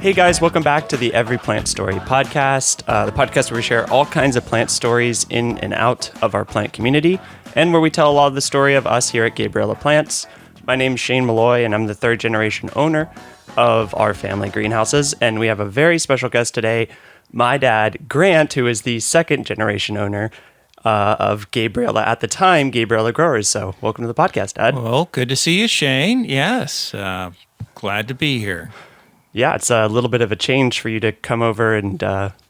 Hey guys, welcome back to the Every Plant Story podcast, the podcast where we share all kinds of plant stories in and out of our plant community, and where we tell a lot of the story of us here at Gabriela Plants. My name's Shane Malloy, and I'm the third generation owner of our family greenhouses, and we have a very special guest today, my dad, Grant, who is the second generation owner of Gabriela at the time, Gabriela Growers. So welcome to the podcast, Dad. Well, good to see you, Shane. Yes, glad to be here. Yeah, it's a little bit of a change for you to come over and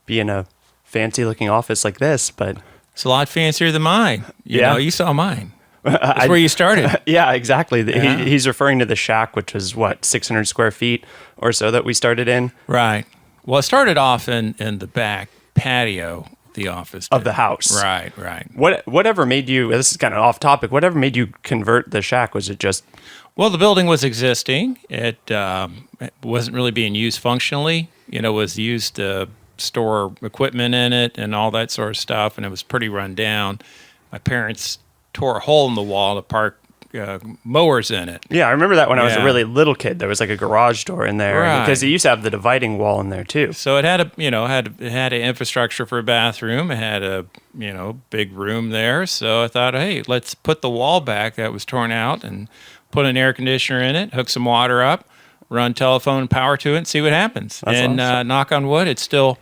be in a fancy-looking office like this, but... It's a lot fancier than mine. You know, you saw mine. That's where you started. Yeah, exactly. He's referring to the shack, which was, 600 square feet or so that we started in? Right. Well, it started off in the back patio of the office. Of the house. Right. Whatever made you... This is kind of off topic. Whatever made you convert the shack? Was it just... Well, the building was existing. It wasn't really being used functionally. It was used to store equipment in it and all that sort of stuff, and it was pretty run down. My parents tore a hole in the wall to park mowers in it. Yeah, I remember that when I was a really little kid. There was like a garage door in there, right, because it used to have the dividing wall in there too. So it had an infrastructure for a bathroom. It had a big room there. So I thought, hey, let's put the wall back that was torn out and put an air conditioner in it, hook some water up, run telephone and power to it, and see what happens. That's awesome. Knock on wood, it's still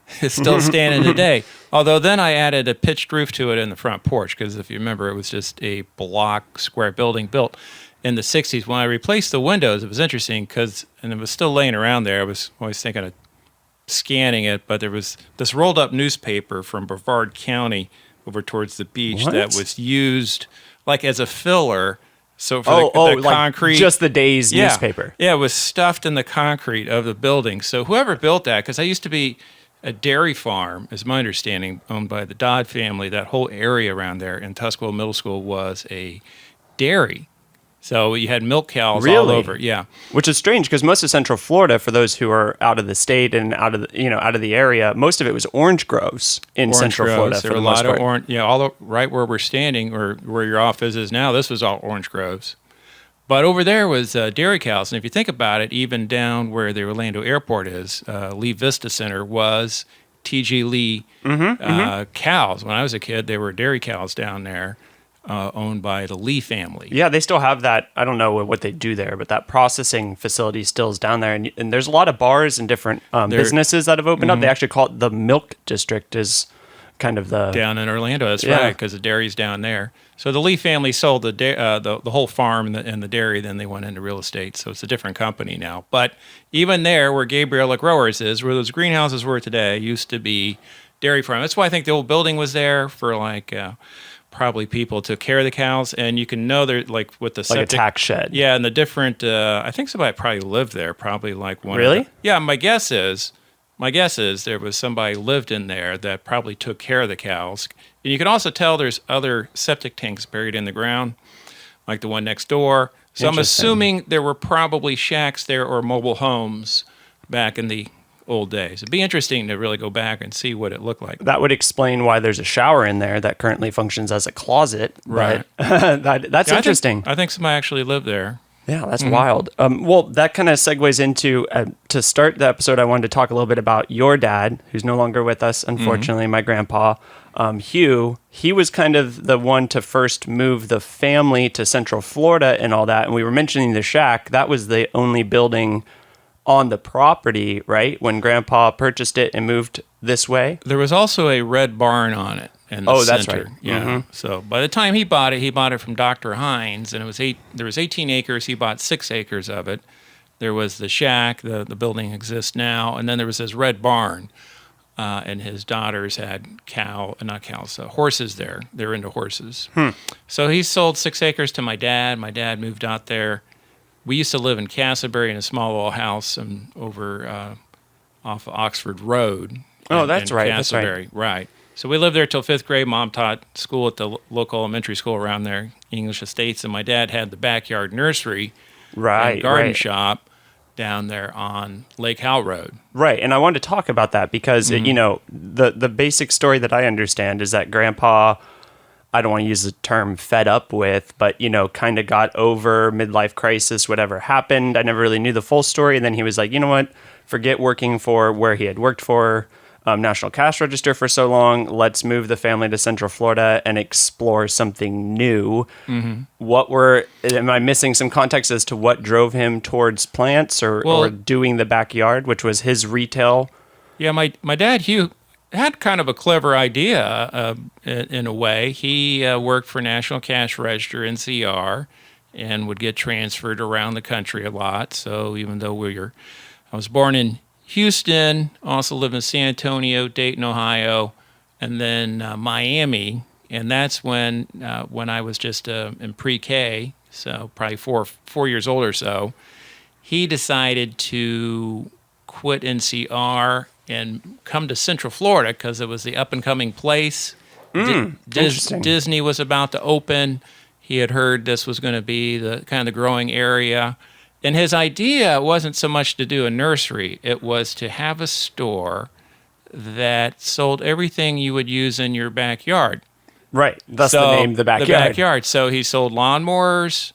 standing today. Although then I added a pitched roof to it in the front porch, because if you remember, it was just a block square building built in the 60s. When I replaced the windows, it was interesting and it was still laying around there. I was always thinking of scanning it, but there was this rolled up newspaper from Brevard County over towards the beach that was used like as a filler. So for the concrete, just the day's newspaper. Yeah, it was stuffed in the concrete of the building. So whoever built that, because I used to be a dairy farm, is my understanding, owned by the Dodd family. That whole area around there in Tuscaloosa Middle School was a dairy. So you had milk cows all over. Yeah, which is strange because most of Central Florida, for those who are out of the state and out of the area, most of it was orange groves in Central Florida. There were a lot of orange. Yeah, right where we're standing, or where your office is now. This was all orange groves, but over there was dairy cows. And if you think about it, even down where the Orlando Airport is, Lee Vista Center was T.G. Lee cows. When I was a kid, they were dairy cows down there. Owned by the Lee family. Yeah, they still have that. I don't know what they do there, but that processing facility still is down there. And there's a lot of bars and different businesses that have opened up. They actually call it the Milk District, is kind of the... Down in Orlando, that's right, because the dairy's down there. So the Lee family sold the whole farm and the dairy, then they went into real estate. So it's a different company now. But even there, where Gabriela Growers is, where those greenhouses were today, used to be dairy farm. That's why I think the old building was there for probably people took care of the cows, and you can know they're like with the septic, like a tack shed. Yeah, and the different. I think somebody probably lived there. Probably like one. Really? Yeah, my guess is there was somebody lived in there that probably took care of the cows. And you can also tell there's other septic tanks buried in the ground, like the one next door. So I'm assuming there were probably shacks there or mobile homes back in the old days. It'd be interesting to really go back and see what it looked like. That would explain why there's a shower in there that currently functions as a closet. Right. That's interesting. I think somebody actually lived there. Yeah, that's wild. Well, that kind of segues into, to start the episode, I wanted to talk a little bit about your dad, who's no longer with us, unfortunately, my grandpa, Hugh. He was kind of the one to first move the family to Central Florida and all that. And we were mentioning the shack. That was the only building on the property, right? When Grandpa purchased it and moved this way? There was also a red barn on it in the center. That's right. Yeah. Mm-hmm. So by the time he bought it from Dr. Hines, and there was 18 acres. He bought 6 acres of it. There was the shack, the building exists now, and then there was this red barn, and his daughters had horses there. They're into horses. So he sold 6 acres to my dad. My dad moved out there. We used to live in Castleberry in a small little house over off of Oxford Road. That's right. Castleberry, right. So we lived there till 5th grade. Mom taught school at the local elementary school around there, English Estates, and my dad had the backyard nursery and garden shop down there on Lake Howell Road. Right, and I wanted to talk about that because, the basic story that I understand is that Grandpa I don't want to use the term fed up with, but, kind of got over midlife crisis, whatever happened. I never really knew the full story. And then he was like, you know what? Forget working for where he had worked for National Cash Register for so long. Let's move the family to Central Florida and explore something new. Am I missing some context as to what drove him towards plants or doing the backyard, which was his retail? Yeah, my dad, Hugh, had kind of a clever idea in a way. He worked for National Cash Register, NCR, and would get transferred around the country a lot. So even though I was born in Houston, also lived in San Antonio, Dayton, Ohio, and then Miami. And that's when I was just in pre-K, so probably four years old or so, he decided to quit NCR and come to Central Florida because it was the up-and-coming place. Interesting. Disney was about to open. He had heard this was going to be the kind of the growing area. And his idea wasn't so much to do a nursery. It was to have a store that sold everything you would use in your backyard. Right. That's the name, the backyard. The backyard. So he sold lawnmowers,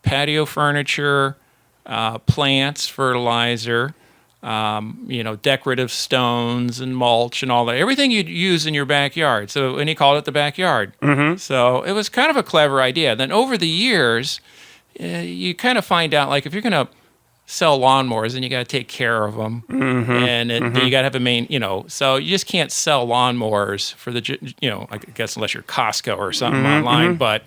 patio furniture, plants, fertilizer, decorative stones and mulch and all that. Everything you'd use in your backyard. And he called it the backyard. Mm-hmm. So it was kind of a clever idea. Then over the years, you kind of find out, like, if you're going to sell lawnmowers, then you got to take care of them. Mm-hmm. And you got to have a main, so you just can't sell lawnmowers for I guess unless you're Costco or something online. But,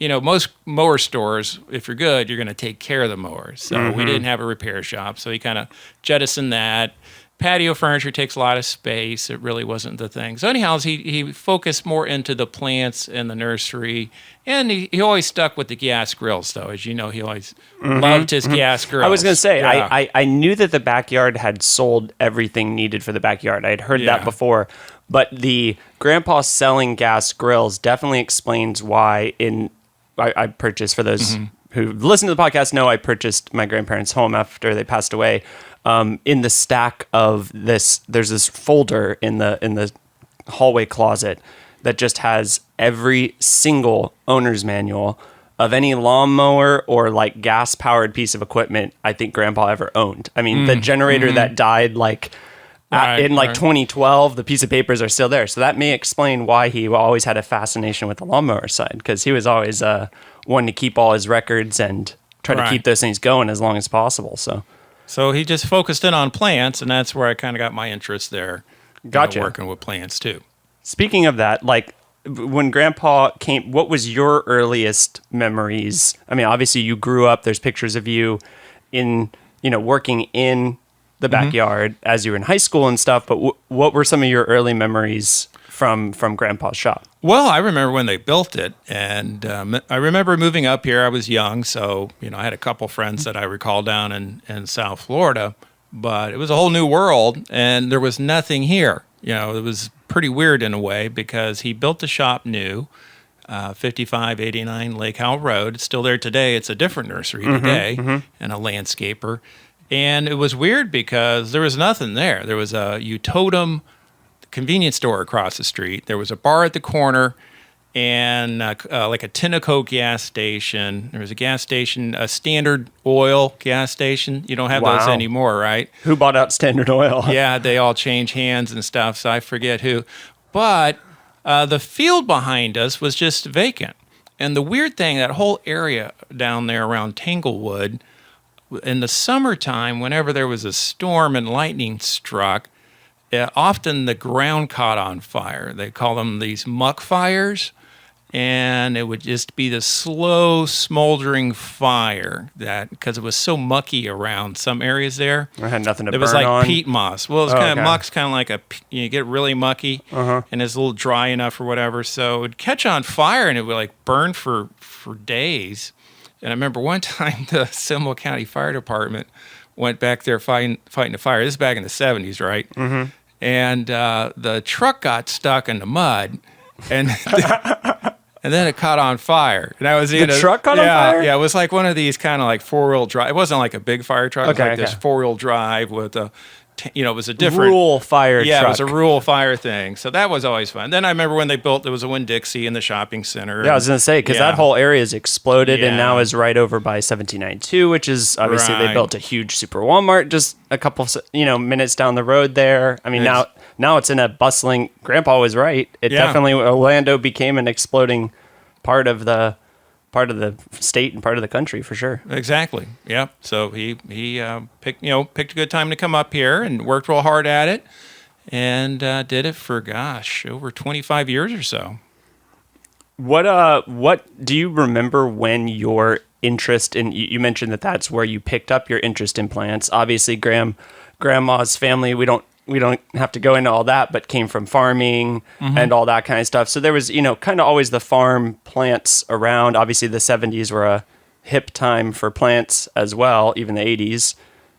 most mower stores, if you're good, you're going to take care of the mowers. So we didn't have a repair shop. So he kind of jettisoned that. Patio furniture takes a lot of space. It really wasn't the thing. So anyhow, he focused more into the plants and the nursery. And he always stuck with the gas grills, though. As you know, he always loved his gas grills. I was going to say, yeah. I knew that the backyard had sold everything needed for the backyard. I had heard that before. But the grandpa selling gas grills definitely explains why I purchased, for those who listen to the podcast know, I purchased my grandparents' home after they passed away. In the stack of this, there's this folder in the hallway closet that just has every single owner's manual of any lawnmower or like gas powered piece of equipment I think Grandpa ever owned. I mean, the generator that died in 2012, the piece of papers are still there. So that may explain why he always had a fascination with the lawnmower side, because he was always one to keep all his records and try to keep those things going as long as possible. So he just focused in on plants, and that's where I kind of got my interest there. Gotcha. Working with plants too. Speaking of that, like when Grandpa came, what was your earliest memories? I mean, obviously you grew up, there's pictures of you working in the backyard as you were in high school and stuff, but what were some of your early memories from Grandpa's shop? Well, I remember when they built it, and I remember moving up here. I was young, so I had a couple friends that I recall down in South Florida, but it was a whole new world, and there was nothing here. It was pretty weird in a way because he built the shop new, 5589 Lake Howell Road. It's still there today. It's a different nursery today and a landscaper. And it was weird because there was nothing there. There was a Utotem convenience store across the street. There was a bar at the corner and like a Tinaco gas station. There was a gas station, a Standard Oil gas station. You don't have those anymore, right? Who bought out Standard Oil? Yeah, they all change hands and stuff, so I forget who. But the field behind us was just vacant. And the weird thing, that whole area down there around Tanglewood, in the summertime, whenever there was a storm and lightning struck, often the ground caught on fire. They call them these muck fires, and it would just be the slow, smoldering fire because it was so mucky around some areas there. I had nothing to burn on. It was like peat moss. Well, it's kind of muck's kind of like you get really mucky, and it's a little dry enough or whatever, so it would catch on fire, and it would like burn for days. And I remember one time the Seminole County Fire Department went back there fighting a fire. This is back in the 70s, right? Mm-hmm. And the truck got stuck in the mud, and and then it caught on fire. And I was the truck caught on fire? Yeah, it was like one of these kind of like four-wheel drive. It wasn't like a big fire truck. It was like this four-wheel drive with a it was a different rural fire Yeah, truck. it was a rural fire thing. So that was always fun. Then I remember when they built, there was a Winn-Dixie in the shopping center. Yeah, I was going to say, because that whole area has exploded and now Yeah. is right over by 1792, which is obviously they Right. built a huge super Walmart just a couple, minutes down the road there. I mean, now it's in a bustling, Grandpa was right. It Yeah. definitely, Orlando became an exploding part of the state and part of the country for sure. Exactly. Yeah. So he picked a good time to come up here and worked real hard at it, and did it for over 25 years or so. What do you remember when your interest in, you mentioned that's where you picked up your interest in plants. Obviously, grandma's family, we don't have to go into all that, but came from farming and all that kind of stuff. So there was, kind of always the farm plants around. Obviously the 70s were a hip time for plants as well, even the 80s.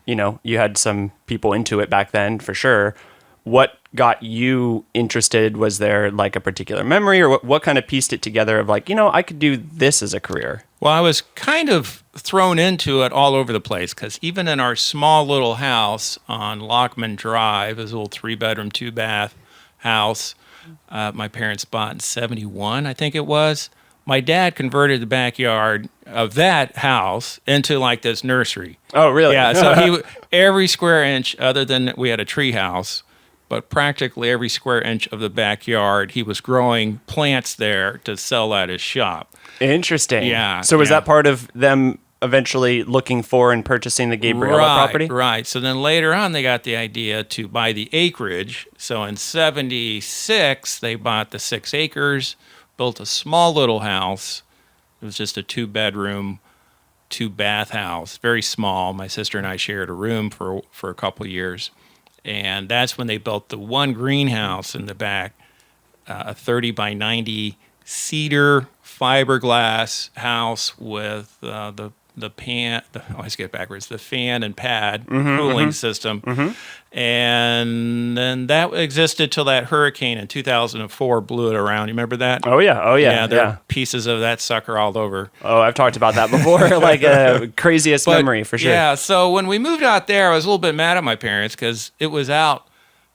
You had some people into it back then for sure. What got you interested? Was there like a particular memory, or what kind of pieced it together of like, I could do this as a career? Well, I was kind of thrown into it all over the place, because even in our small little house on Lockman Drive, this little 3-bedroom, 2-bath house my parents bought in 71, I think it was, my dad converted the backyard of that house into like this nursery. Oh, really? Yeah, so every square inch, other than we had a tree house, but practically every square inch of the backyard, he was growing plants there to sell at his shop. Interesting. Yeah. So was that part of them eventually looking for and purchasing the Gabriela property? Right. So then later on, they got the idea to buy the acreage. So in 76, they bought the 6 acres, built a small little house. It was just a 2-bedroom, 2-bath house, very small. My sister and I shared a room for a couple of years. And that's when they built the one greenhouse in the back, a 30 by 90 cedar fiberglass house with the fan, I always get backwards, the fan and pad cooling system. And then that existed till that hurricane in 2004 blew it around. You remember that? Oh, yeah. Yeah, there are pieces of that sucker all over. Oh, I've talked about that before, like a craziest memory for sure. Yeah, so when we moved out there, I was a little bit mad at my parents because it was out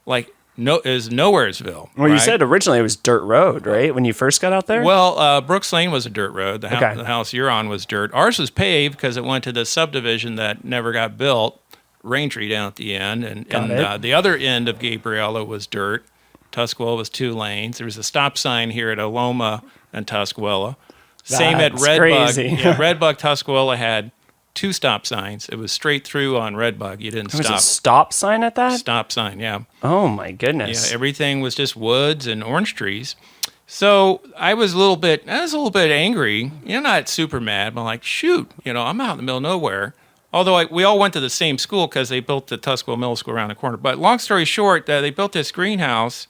like it was Nowheresville. Well, you right? said originally it was dirt road, right? When you first got out there? Well, Brooks Lane was a dirt road. The Okay. house you're on was dirt. Ours was paved because it went to the subdivision that never got built, Raintree down at the end. And the other end of Gabriela was dirt. Tuscola was 2 lanes. There was a stop sign here at Aloma and Tuscola. Same at That's Redbug. crazy. Yeah, Redbug Tuscola had 2 stop signs. It was straight through on Redbug. You didn't There was stop. a stop sign at that? Stop sign, yeah. Oh, my goodness. Yeah, everything was just woods and orange trees. So I was a little bit angry. Not super mad, but like, shoot, I'm out in the middle of nowhere. Although we all went to the same school because they built the Tuscola Middle School around the corner. But long story short, they built this greenhouse,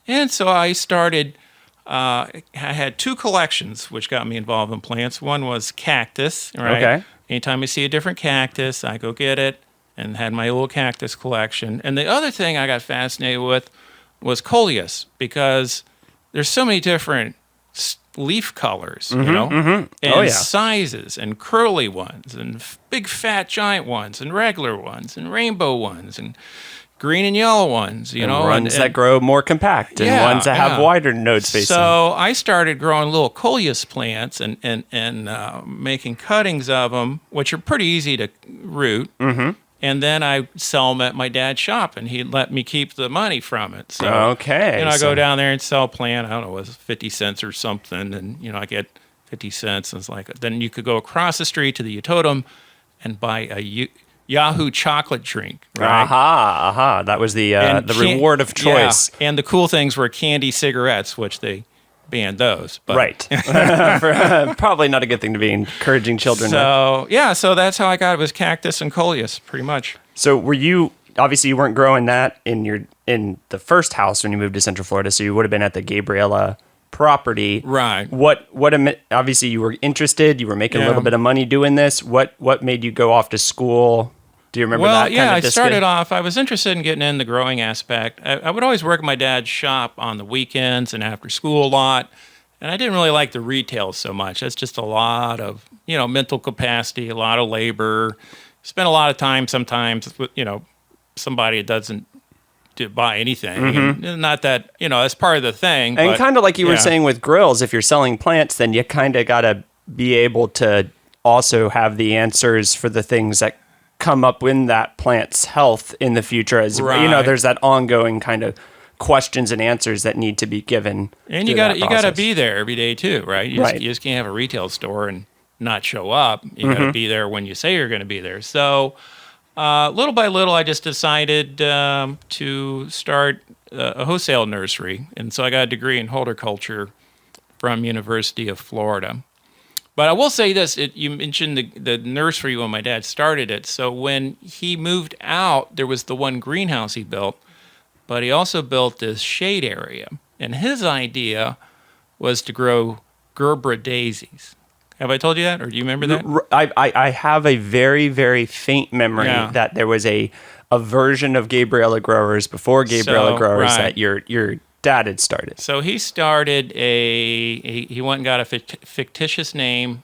and so I started. I had 2 collections which got me involved in plants. One was cactus. Right? Okay. Anytime I see a different cactus, I go get it, and had my little cactus collection. And the other thing I got fascinated with was coleus, because there's so many different leaf colors, and sizes, and curly ones, and big fat giant ones, and regular ones, and rainbow ones, and green and yellow ones, and ones that grow more compact, and ones that have wider node spacing. So I started growing little coleus plants and making cuttings of them, which are pretty easy to root. And then I sell them at my dad's shop, and he'd let me keep the money from it. So, okay. I go down there and sell a plant. I don't know, it was 50 cents or something, and I get 50 cents. And it's like, then you could go across the street to the Utotem and buy a Yahoo chocolate drink. Right? Aha. That was the reward of choice. Yeah. And the cool things were candy cigarettes, which they banned those. But. Right. Probably not a good thing to be encouraging children. So that's how I got it, was cactus and coleus, pretty much. So were you, obviously you weren't growing that in the first house when you moved to Central Florida, so you would have been at the Gabriela property. Right. Obviously you were interested, you were making a little bit of money doing this. What made you go off to school? Do you remember that? Well, I started off, I was interested in getting in the growing aspect. I would always work at my dad's shop on the weekends and after school a lot, and I didn't really like the retail so much. That's just a lot of, mental capacity, a lot of labor. Spent a lot of time sometimes, somebody that doesn't buy anything. And not that, that's part of the thing. And but, kind of like you were saying with grills, if you're selling plants, then you kind of got to be able to also have the answers for the things that come up in that plant's health in the future. As there's that ongoing kind of questions and answers that need to be given. And you got to be there every day too, right? You just can't have a retail store and not show up. You got to be there when you say you're going to be there. So little by little, I just decided to start a wholesale nursery. And so I got a degree in horticulture from University of Florida. But I will say this, you mentioned the nursery when my dad started it. So when he moved out, there was the one greenhouse he built, but he also built this shade area. And his idea was to grow Gerbera daisies. Have I told you that, or do you remember that? I have a very, very faint memory that there was a version of Gabriela growers before Gabriela growers that your dad had started. So he started he went and got a fictitious name,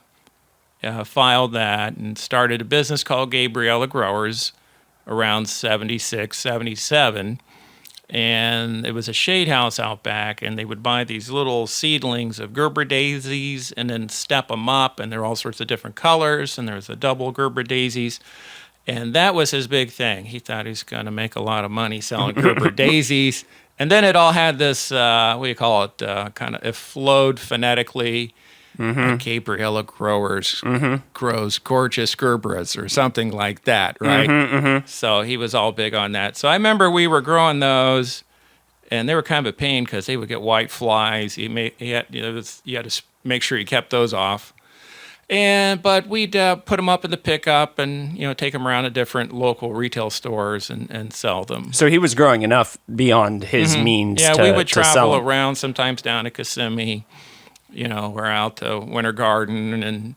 filed that, and started a business called Gabriela Growers around 76, 77. And it was a shade house out back, and they would buy these little seedlings of Gerbera daisies and then step them up, and they're all sorts of different colors, and there's a double Gerbera daisies. And that was his big thing. He thought he was going to make a lot of money selling Gerbera daisies. And then it all had this, what do you call it, it flowed phonetically. Gabriela Growers grows gorgeous Gerberas or something like that, right? So he was all big on that. So I remember we were growing those, and they were kind of a pain because they would get white flies. You had to make sure you kept those off. But we'd put them up in the pickup and take them around to different local retail stores and sell them. So he was growing enough beyond his means. Yeah, we would travel sell around, sometimes down to Kissimmee. We're out to Winter Garden and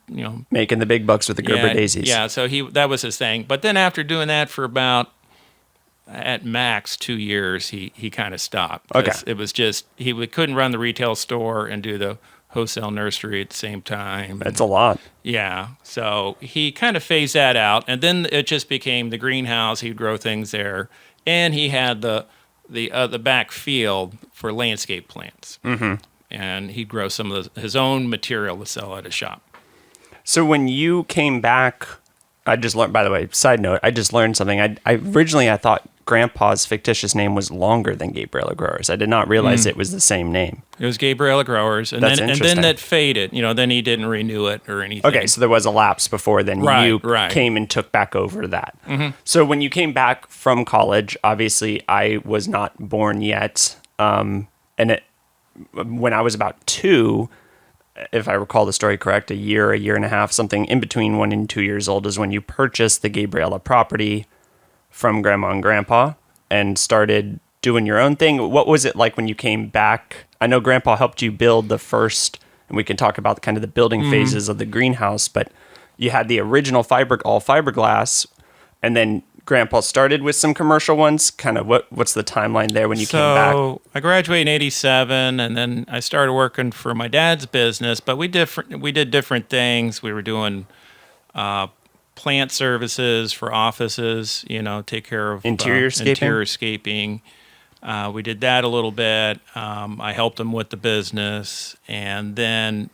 making the big bucks with the Gerbera daisies. Yeah, so that was his thing. But then after doing that for about at max 2 years, he kind of stopped. Okay, it was just couldn't run the retail store and do the wholesale nursery at the same time. That's a lot. Yeah. So he kind of phased that out. And then it just became the greenhouse. He'd grow things there. And he had the back field for landscape plants. And he'd grow some of his own material to sell at a shop. So when you came back, I just learned, by the way, side note, I just learned something. I originally thought Grandpa's fictitious name was longer than Gabriela Growers. I did not realize it was the same name. It was Gabriela Growers, and then that faded. Then he didn't renew it or anything. Okay, so there was a lapse before then. You came and took back over that. So when you came back from college, obviously I was not born yet, when I was about 2, if I recall the story correct, a year and a half, something in between 1 and 2 years old, is when you purchased the Gabriela property from Grandma and Grandpa and started doing your own thing. What was it like when you came back? I know Grandpa helped you build the first, and we can talk about kind of the building phases of the greenhouse, but you had the original all fiberglass, and then Grandpa started with some commercial ones. Kind of what's the timeline there when you came back? So I graduated in 87, and then I started working for my dad's business, but we did different things. We were doing plant services for offices, take care of interiorscaping. We did that a little bit. I helped him with the business, and then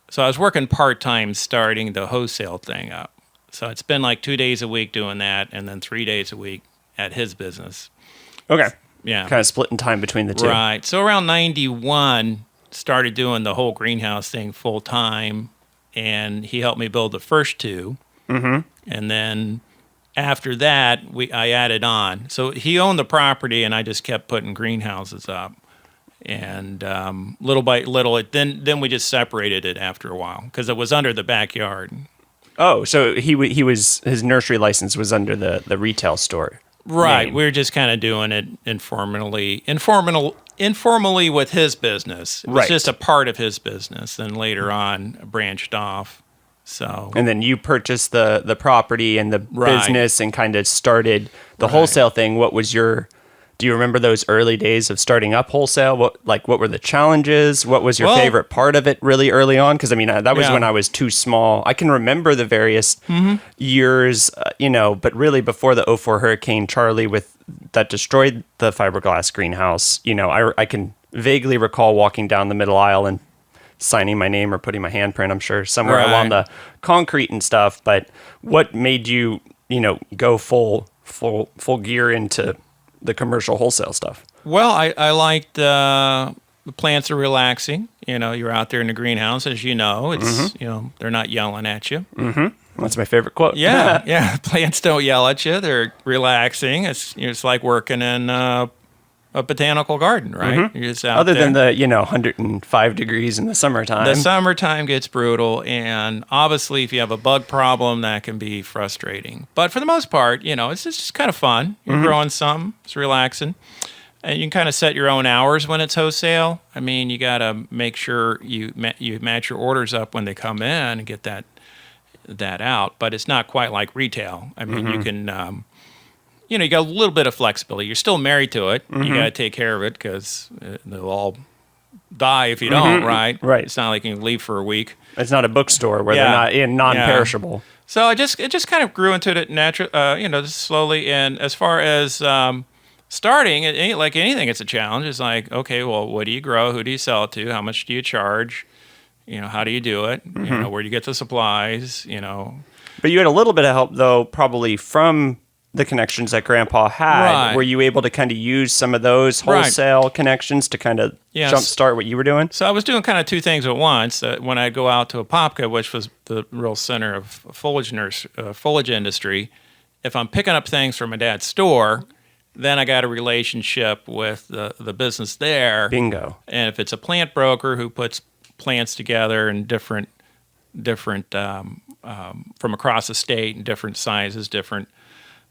so I was working part-time starting the wholesale thing up. So it's been like 2 days a week doing that, and then 3 days a week at his business. Okay. Yeah. Kind of splitting time between the two. Right. So around 91, started doing the whole greenhouse thing full time, and he helped me build the first 2. And then after that, I added on. So he owned the property, and I just kept putting greenhouses up. And little by little, then we just separated it after a while because it was under the backyard. Oh, so his nursery license was under the retail store. Right. name. We were just kind of doing it informally with his business. It was just a part of his business. Then later on, branched off. So. And then you purchased the property and the business and kind of started the wholesale thing. What was do you remember those early days of starting up wholesale? What were the challenges? What was your favorite part of it really early on? Because, I mean, that was when I was too small. I can remember the various years, but really before the '04 Hurricane Charlie with that destroyed the fiberglass greenhouse, I can vaguely recall walking down the middle aisle and signing my name or putting my handprint, I'm sure, somewhere along the concrete and stuff. But what made you, go full gear into the commercial wholesale stuff? Well, I liked the plants are relaxing. You're out there in the greenhouse, as you know. It's they're not yelling at you. That's my favorite quote. Yeah. Plants don't yell at you. They're relaxing. It's like working in a botanical garden, right? You're just out Other there. than the 105 degrees in the summertime. The summertime gets brutal, and obviously, if you have a bug problem, that can be frustrating. But for the most part, it's just kind of fun. You're growing some. It's relaxing. And you can kind of set your own hours when it's wholesale. I mean, you got to make sure you match your orders up when they come in and get that out. But it's not quite like retail. I mean, you can, you got a little bit of flexibility. You're still married to it. You got to take care of it because they'll all die if you don't, right? Right. It's not like you can leave for a week. It's not a bookstore where they're not in non-perishable. So it just kind of grew into it natural, just slowly. And as far as starting, like anything, it's a challenge. It's like, okay, well, what do you grow? Who do you sell it to? How much do you charge? How do you do it? Where do you get the supplies? But you had a little bit of help, though, probably from the connections that Grandpa had. Right. Were you able to kind of use some of those wholesale connections to kind of jumpstart what you were doing? So I was doing kind of two things at once. When I go out to Apopka, which was the real center of foliage industry, if I'm picking up things from my dad's store, then I got a relationship with the business there. Bingo. And if it's a plant broker who puts plants together in different from across the state in different sizes, different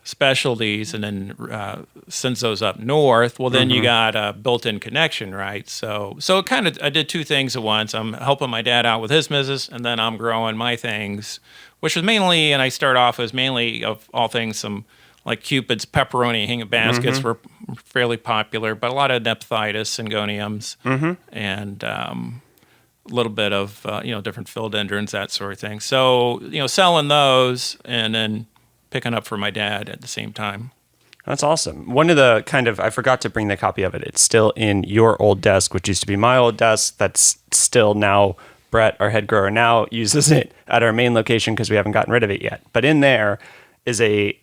specialties, and then sends those up north, well, then you got a built-in connection, right? So kind of I did two things at once. I'm helping my dad out with his business, and then I'm growing my things, which was mainly, and I start off as mainly, of all things, some like Cupid's pepperoni hanging baskets were fairly popular, but a lot of Nephthyitis, Syngoniums, and a little bit of, different philodendrons, that sort of thing. So, selling those and then picking up for my dad at the same time. That's awesome. One of the I forgot to bring the copy of it. It's still in your old desk, which used to be my old desk. That's still now, Brett, our head grower now, uses it at our main location because we haven't gotten rid of it yet. But in there is a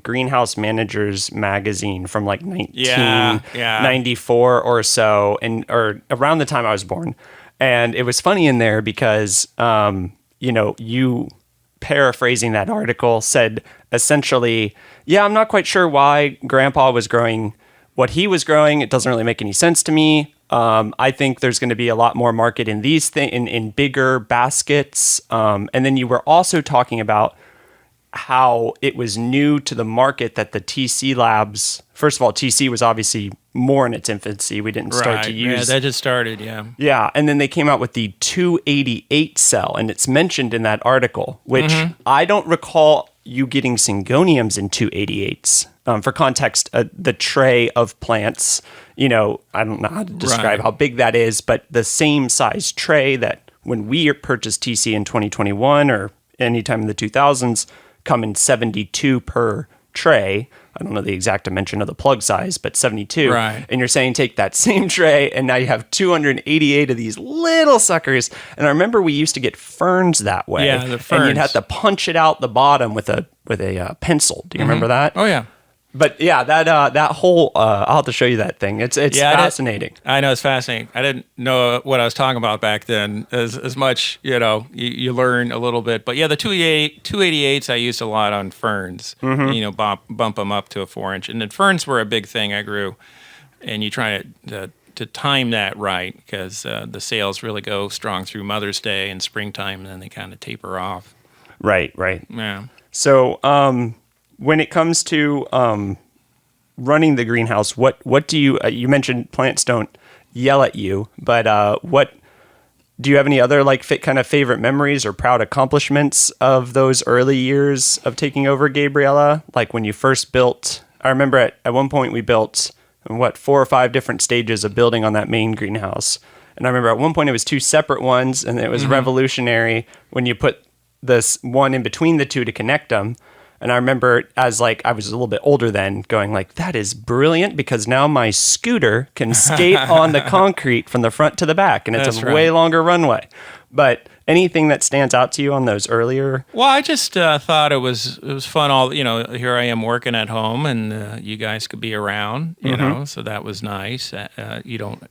Greenhouse Managers magazine from like 1994 or so, or around the time I was born. And it was funny in there because, you paraphrasing that article said essentially, I'm not quite sure why Grandpa was growing what he was growing. It doesn't really make any sense to me. I think there's going to be a lot more market in these in bigger baskets. And then you were also talking about how it was new to the market that the TC labs, first of all, TC was obviously more in its infancy. We didn't start to use. Yeah, that just started, yeah. Yeah, and then they came out with the 288 cell, and it's mentioned in that article, which I don't recall you getting Syngoniums in 288s. For context, the tray of plants, I don't know how to describe how big that is, but the same size tray that when we purchased TC in 2021 or anytime in the 2000s, come in 72 per tray. I don't know the exact dimension of the plug size, but 72. Right. And you're saying take that same tray, and now you have 288 of these little suckers. And I remember we used to get ferns that way. Yeah, the ferns. And you'd have to punch it out the bottom with a pencil. Do you remember that? Oh, yeah. But yeah, that whole I'll have to show you that thing. It's fascinating. I know, it's fascinating. I didn't know what I was talking about back then as much, you learn a little bit. But yeah, the 288s I used a lot on ferns, bump them up to a 4-inch. And then ferns were a big thing I grew. And you try to time that right because the sales really go strong through Mother's Day and springtime, and then they kind of taper off. Right. Yeah. So, when it comes to running the greenhouse, what do you you mentioned plants don't yell at you, but what do you have any other kind of favorite memories or proud accomplishments of those early years of taking over Gabriela? Like when you first built, I remember at one point we built 4 or 5 different stages of building on that main greenhouse. And I remember at one point it was 2 separate ones, and it was revolutionary when you put this one in between the 2 to connect them. And I remember as like I was a little bit older then going like, that is brilliant because now my scooter can skate on the concrete from the front to the back and it's That's a right. way longer runway. But anything that stands out to you on those earlier? Well, I just thought it was fun. Here I am working at home, and you guys could be around. So that was nice. You don't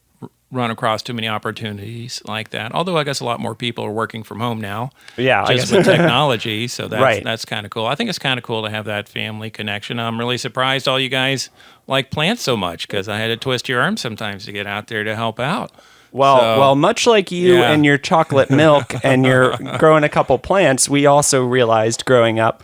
run across too many opportunities like that. Although I guess a lot more people are working from home now. Yeah, I just guess. with technology. So that's Right. that's kind of cool. I think it's kind of cool to have that family connection. I'm really surprised all you guys like plants so much because I had to twist your arm sometimes to get out there to help out. Well, much like you Yeah. and your chocolate milk and your growing a couple plants, we also realized growing up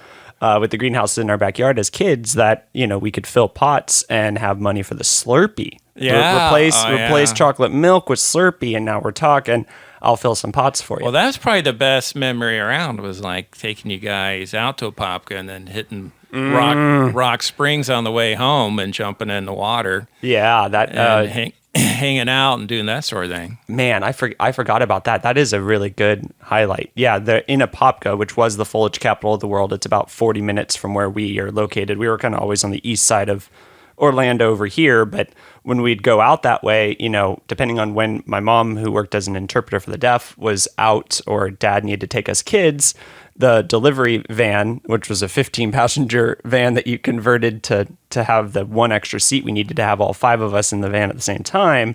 with the greenhouse in our backyard as kids that, we could fill pots and have money for the Slurpee. Yeah. Replace chocolate milk with Slurpee, and now we're talking, I'll fill some pots for you. Well, that's probably the best memory around was like taking you guys out to Apopka and then hitting Rock Springs on the way home and jumping in the water Yeah, that and hanging out and doing that sort of thing. man, I forgot about that. That is a really good highlight. Yeah, in Apopka, which was the foliage capital of the world, it's about 40 minutes from where we are located. We were kind of always on the east side of Orlando over here, but when we'd go out that way, depending on when my mom, who worked as an interpreter for the deaf, was out or dad needed to take us kids, the delivery van, which was a 15-passenger van that you converted to have the one extra seat we needed to have all 5 of us in the van at the same time,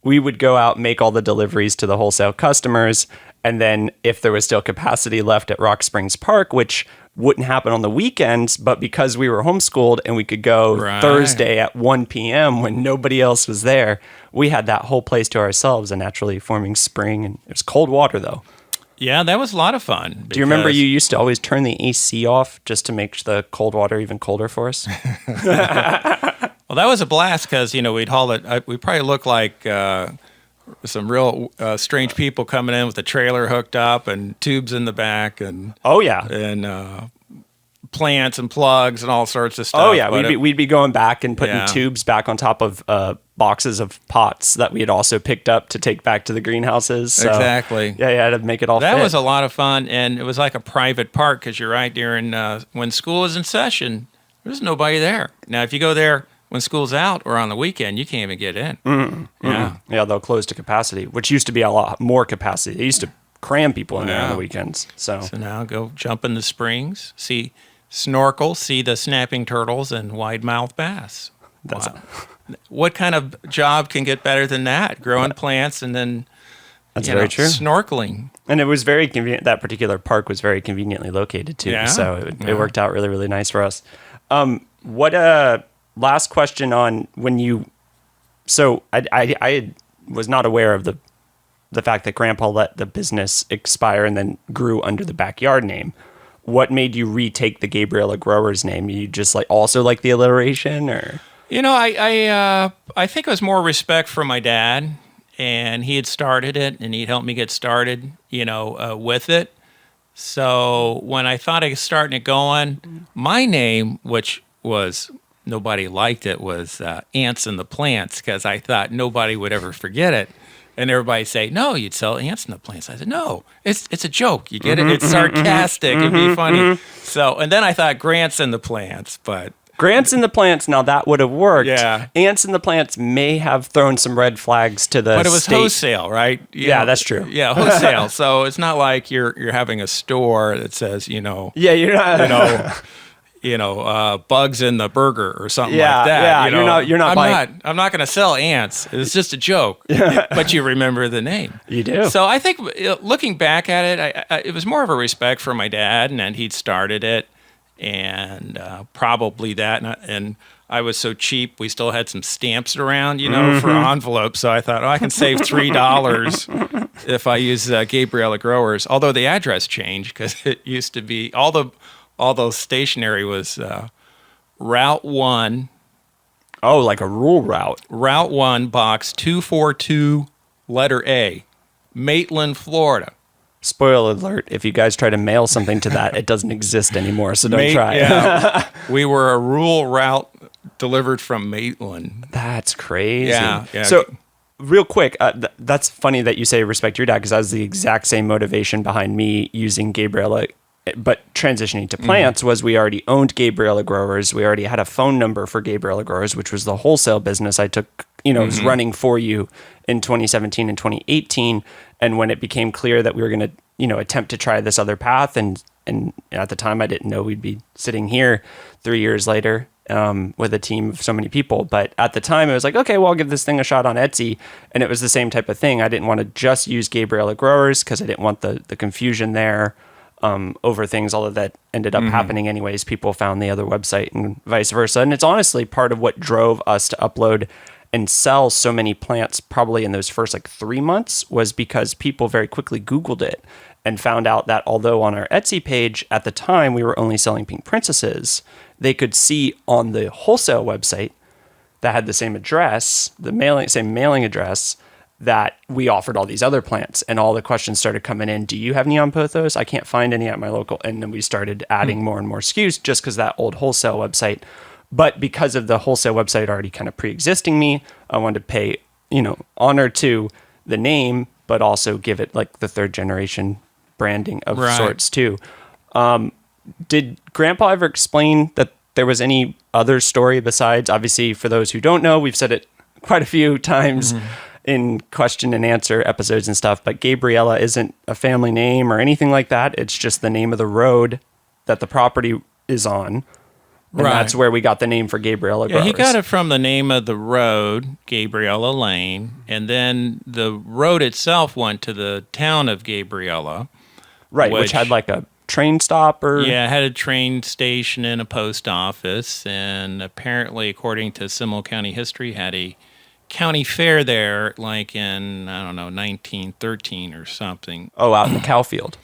we would go out, make all the deliveries to the wholesale customers, and then if there was still capacity left at Rock Springs Park, which wouldn't happen on the weekends, but because we were homeschooled and we could go Right. Thursday at 1 p.m. when nobody else was there, we had that whole place to ourselves, a naturally forming spring, and it was cold water though. Yeah, that was a lot of fun. Do you remember you used to always turn the AC off just to make the cold water even colder for us? Well, that was a blast because, we'd haul it. We probably looked like some real strange people coming in with a trailer hooked up and tubes in the back and Oh yeah. and plants and plugs and all sorts of stuff. Oh yeah, But we'd be going back and putting Yeah. tubes back on top of boxes of pots that we had also picked up to take back to the greenhouses. So, Exactly. Yeah, to make it all That fit. was a lot of fun, and it was like a private park because you're right during when school is in session. There's nobody there. Now, if you go there when school's out or on the weekend, you can't even get in. Yeah. Yeah, they'll close to capacity, which used to be a lot more capacity. They used to cram people in there on Yeah. the weekends. So So now go jump in the springs, snorkel, see the snapping turtles and wide mouth bass. That's- Wow. What kind of job can get better than that? Growing plants and then That's very true. snorkeling. And it was very convenient. That particular park was very conveniently located too. Yeah. So it worked out really, really nice for us. Last question on when you, so I was not aware of the fact that Grandpa let the business expire and then grew under the backyard name. What made you retake the Gabriela Growers name? You just also like the alliteration, or? I think it was more respect for my dad, and he had started it, and he'd helped me get started, with it. So when I thought I was starting it going, my name, which was nobody liked it, was Ants and the Plants, because I thought nobody would ever forget it. And everybody say, no, you'd sell ants in the plants. I said, no, it's a joke. You get it? It's sarcastic. It'd be funny. So, and then I thought Grants in the Plants, but Grants in the Plants, now that would have worked. Yeah. Ants in the Plants may have thrown some red flags to the But it was state. wholesale, right? Yeah, that's true. Yeah, wholesale. So it's not like you're having a store that says, Yeah, you're not. bugs in the burger or something Yeah, like that. yeah, you're not I'm not going to sell ants. It's just a joke. But you remember the name. You do. So I think looking back at it, it was more of a respect for my dad, and he'd started it, and probably that. And I was so cheap, we still had some stamps around, for envelopes. So I thought, I can save $3 if I use Gabriela Growers. Although the address changed because it used to be all those stationery was Route 1. Oh, like a rural route. Route 1, box 242, letter A, Maitland, Florida. Spoiler alert, if you guys try to mail something to that, it doesn't exist anymore, so don't try. Yeah. We were a rural route delivered from Maitland. That's crazy. Yeah. So, real quick, that's funny that you say respect your dad, because that was the exact same motivation behind me using Gabriela but transitioning to plants was we already owned Gabriela Growers. We already had a phone number for Gabriela Growers, which was the wholesale business I took, was running for you in 2017 and 2018. And when it became clear that we were going to, attempt to try this other path, and at the time I didn't know we'd be sitting here 3 years later with a team of so many people. But at the time it was like, okay, well, I'll give this thing a shot on Etsy. And it was the same type of thing. I didn't want to just use Gabriela Growers because I didn't want the confusion there over things, although that ended up happening anyways. People found the other website and vice versa. And it's honestly part of what drove us to upload and sell so many plants probably in those first 3 months, was because people very quickly Googled it and found out that although on our Etsy page at the time we were only selling pink princesses, they could see on the wholesale website that had the same address, same mailing address, that we offered all these other plants. And all the questions started coming in. Do you have neon pothos? I can't find any at my local. And then we started adding more and more SKUs just because that old wholesale website. But because of the wholesale website already kind of pre-existing me, I wanted to pay, honor to the name, but also give it the third generation branding of sorts too. Did Grandpa ever explain that there was any other story besides, obviously for those who don't know, we've said it quite a few times in question and answer episodes and stuff, but Gabriela isn't a family name or anything like that. It's just the name of the road that the property is on. And that's where we got the name for Gabriela Growers. He got it from the name of the road, Gabriela Lane, and then the road itself went to the town of Gabriela. Right, which had a train stop or... Yeah, it had a train station and a post office, and apparently, according to Seminole County history, had a county fair there in, 1913 or something. Oh, out in the cow field.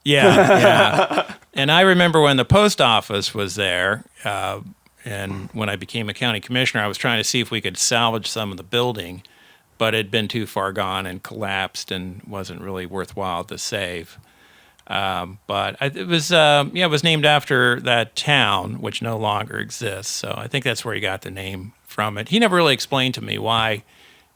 Yeah. And I remember when the post office was there, and when I became a county commissioner, I was trying to see if we could salvage some of the building, but it had been too far gone and collapsed and wasn't really worthwhile to save. But it was named after that town, which no longer exists. So I think that's where he got the name from it. He never really explained to me why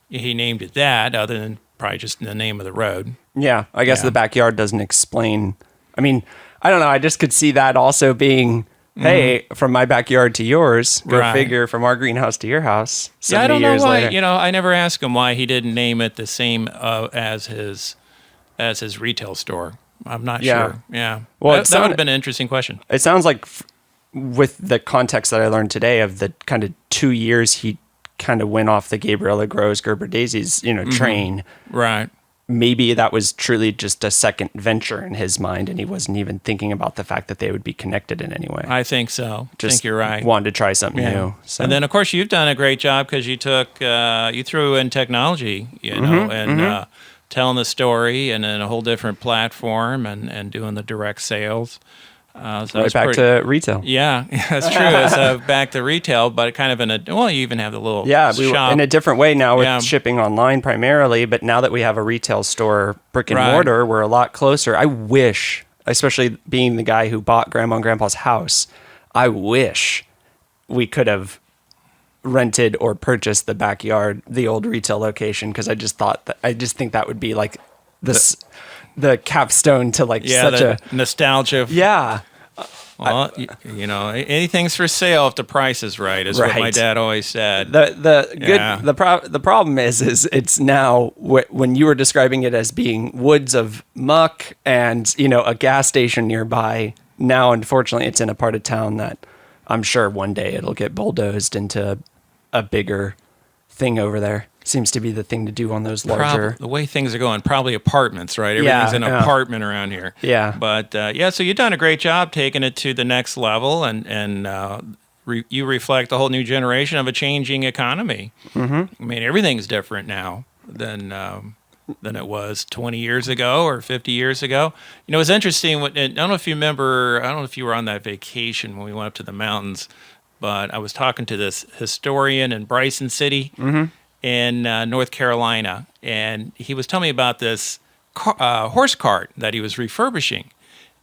he named it that, other than probably just the name of the road. Yeah, I guess the backyard doesn't explain. I mean, I don't know. I just could see that also being, hey, from my backyard to yours. Go figure, from our greenhouse to your house. I don't know why. Later. I never asked him why he didn't name it the same as his retail store. I'm not sure. Yeah. Well, that would have been an interesting question. It sounds like with the context that I learned today of the kind of 2 years he kind of went off the Gabriela Grows Gerber Daisies, train. Right. Maybe that was truly just a second venture in his mind, and he wasn't even thinking about the fact that they would be connected in any way. I think so. I think you're right. Wanted to try something new. So. And then, of course, you've done a great job because you threw in technology, telling the story and in a whole different platform and doing the direct sales. So back to retail. Yeah, that's true. It's back to retail, but kind of you even have the little shop. In a different way now with shipping online primarily, but now that we have a retail store, brick and mortar, we're a lot closer. I wish, especially being the guy who bought Grandma and Grandpa's house, I wish we could have rented or purchased the backyard, the old retail location, because I just think that would be the capstone to such a nostalgia. Yeah. Well, anything's for sale if the price is right, is what my dad always said. The problem is it's now when you were describing it as being woods of muck and, a gas station nearby. Now, unfortunately, it's in a part of town that I'm sure one day it'll get bulldozed into a bigger thing over there. Seems to be the thing to do on those larger... the way things are going, probably apartments, right? Everything's an apartment around here. Yeah. But, so you've done a great job taking it to the next level, and you reflect a whole new generation of a changing economy. Mm-hmm. I mean, everything's different now than it was 20 years ago or 50 years ago. It's interesting. I don't know if you remember, I don't know if you were on that vacation when we went up to the mountains, but I was talking to this historian in Bryson City, in North Carolina, and he was telling me about this horse cart that he was refurbishing.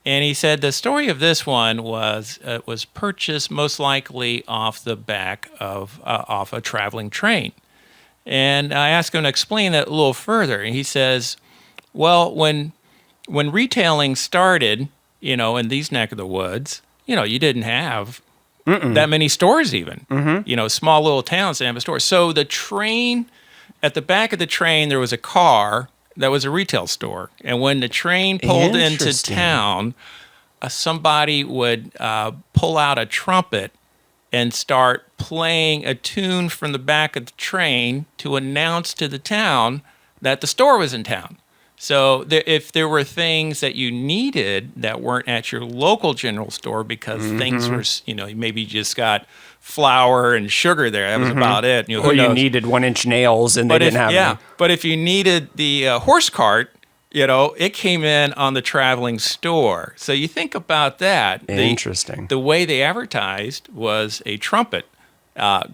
And he said the story of this one was purchased most likely off the back of off a traveling train. And I asked him to explain that a little further. And he says, well, when retailing started in these neck of the woods, you didn't have that many stores even. Small little towns didn't have a store. So the train, at the back of the train, there was a car that was a retail store. And when the train pulled into town, somebody would pull out a trumpet and start playing a tune from the back of the train to announce to the town that the store was in town. So if there were things that you needed that weren't at your local general store because things were, maybe you just got flour and sugar there, that was about it. Or you needed 1-inch nails and they didn't have them. But if you needed the horse cart, it came in on the traveling store. So you think about that. Interesting. The way they advertised was a trumpet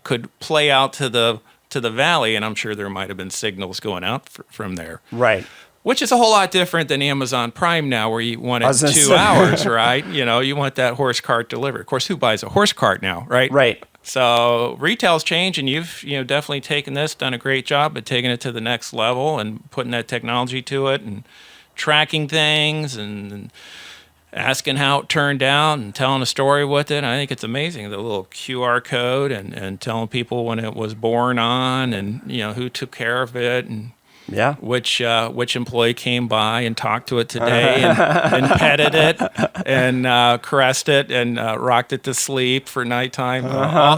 could play out to the valley, and I'm sure there might have been signals going out from there. Right. Which is a whole lot different than Amazon Prime now, where you want it 2 hours, right? You want that horse cart delivered. Of course, who buys a horse cart now, right? Right. So retail's changed, and you've definitely taken this, done a great job at taking it to the next level and putting that technology to it and tracking things and asking how it turned out and telling a story with it. I think it's amazing, the little QR code and telling people when it was born on and who took care of it and which employee came by and talked to it today and petted it and caressed it and rocked it to sleep for nighttime.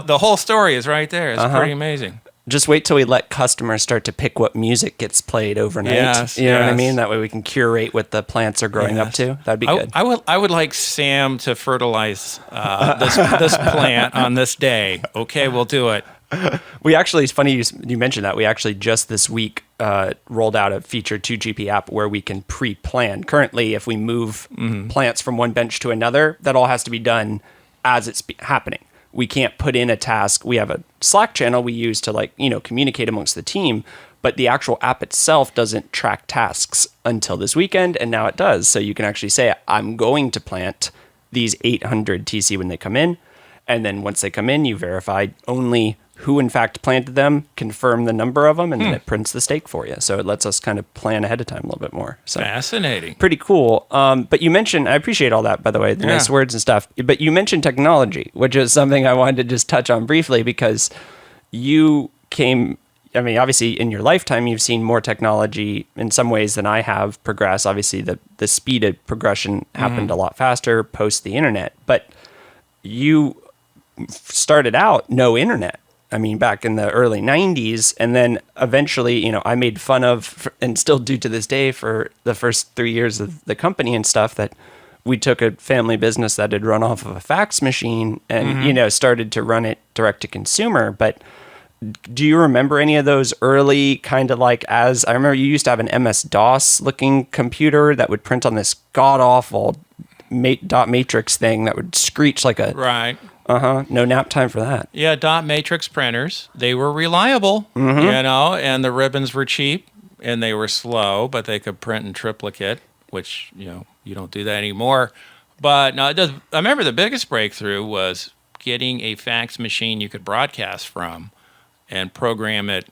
The whole story is right there. It's pretty amazing. Just wait till we let customers start to pick what music gets played overnight. Yes, you know what I mean? That way we can curate what the plants are growing up to. That'd be good. I would like Sam to fertilize this plant on this day. Okay, we'll do it. We actually, it's funny you mentioned that. We actually just this week rolled out a feature 2GP app where we can pre-plan. Currently, if we move plants from one bench to another, that all has to be done as it's happening. We can't put in a task. We have a Slack channel we use to communicate amongst the team, but the actual app itself doesn't track tasks until this weekend, and now it does. So you can actually say, I'm going to plant these 800 TC when they come in, and then once they come in, you verify only who in fact planted them, confirm the number of them, and then it prints the stake for you. So it lets us kind of plan ahead of time a little bit more. So fascinating. Pretty cool. But you mentioned, I appreciate all that, by the way, the nice words and stuff. But you mentioned technology, which is something I wanted to just touch on briefly because you came, obviously in your lifetime, you've seen more technology in some ways than I have progress. Obviously, the speed of progression happened a lot faster post the internet. But you started out no internet. Back in the early 90s, and then eventually, I made fun of, and still do to this day for the first 3 years of the company and stuff, that we took a family business that had run off of a fax machine and, started to run it direct to consumer. But do you remember any of those early kind of I remember you used to have an MS-DOS looking computer that would print on this god-awful dot matrix thing that would screech like a... Right. No nap time for that. Yeah, dot matrix printers. They were reliable, and the ribbons were cheap, and they were slow, but they could print in triplicate, which, you don't do that anymore. But no, I remember the biggest breakthrough was getting a fax machine you could broadcast from and program it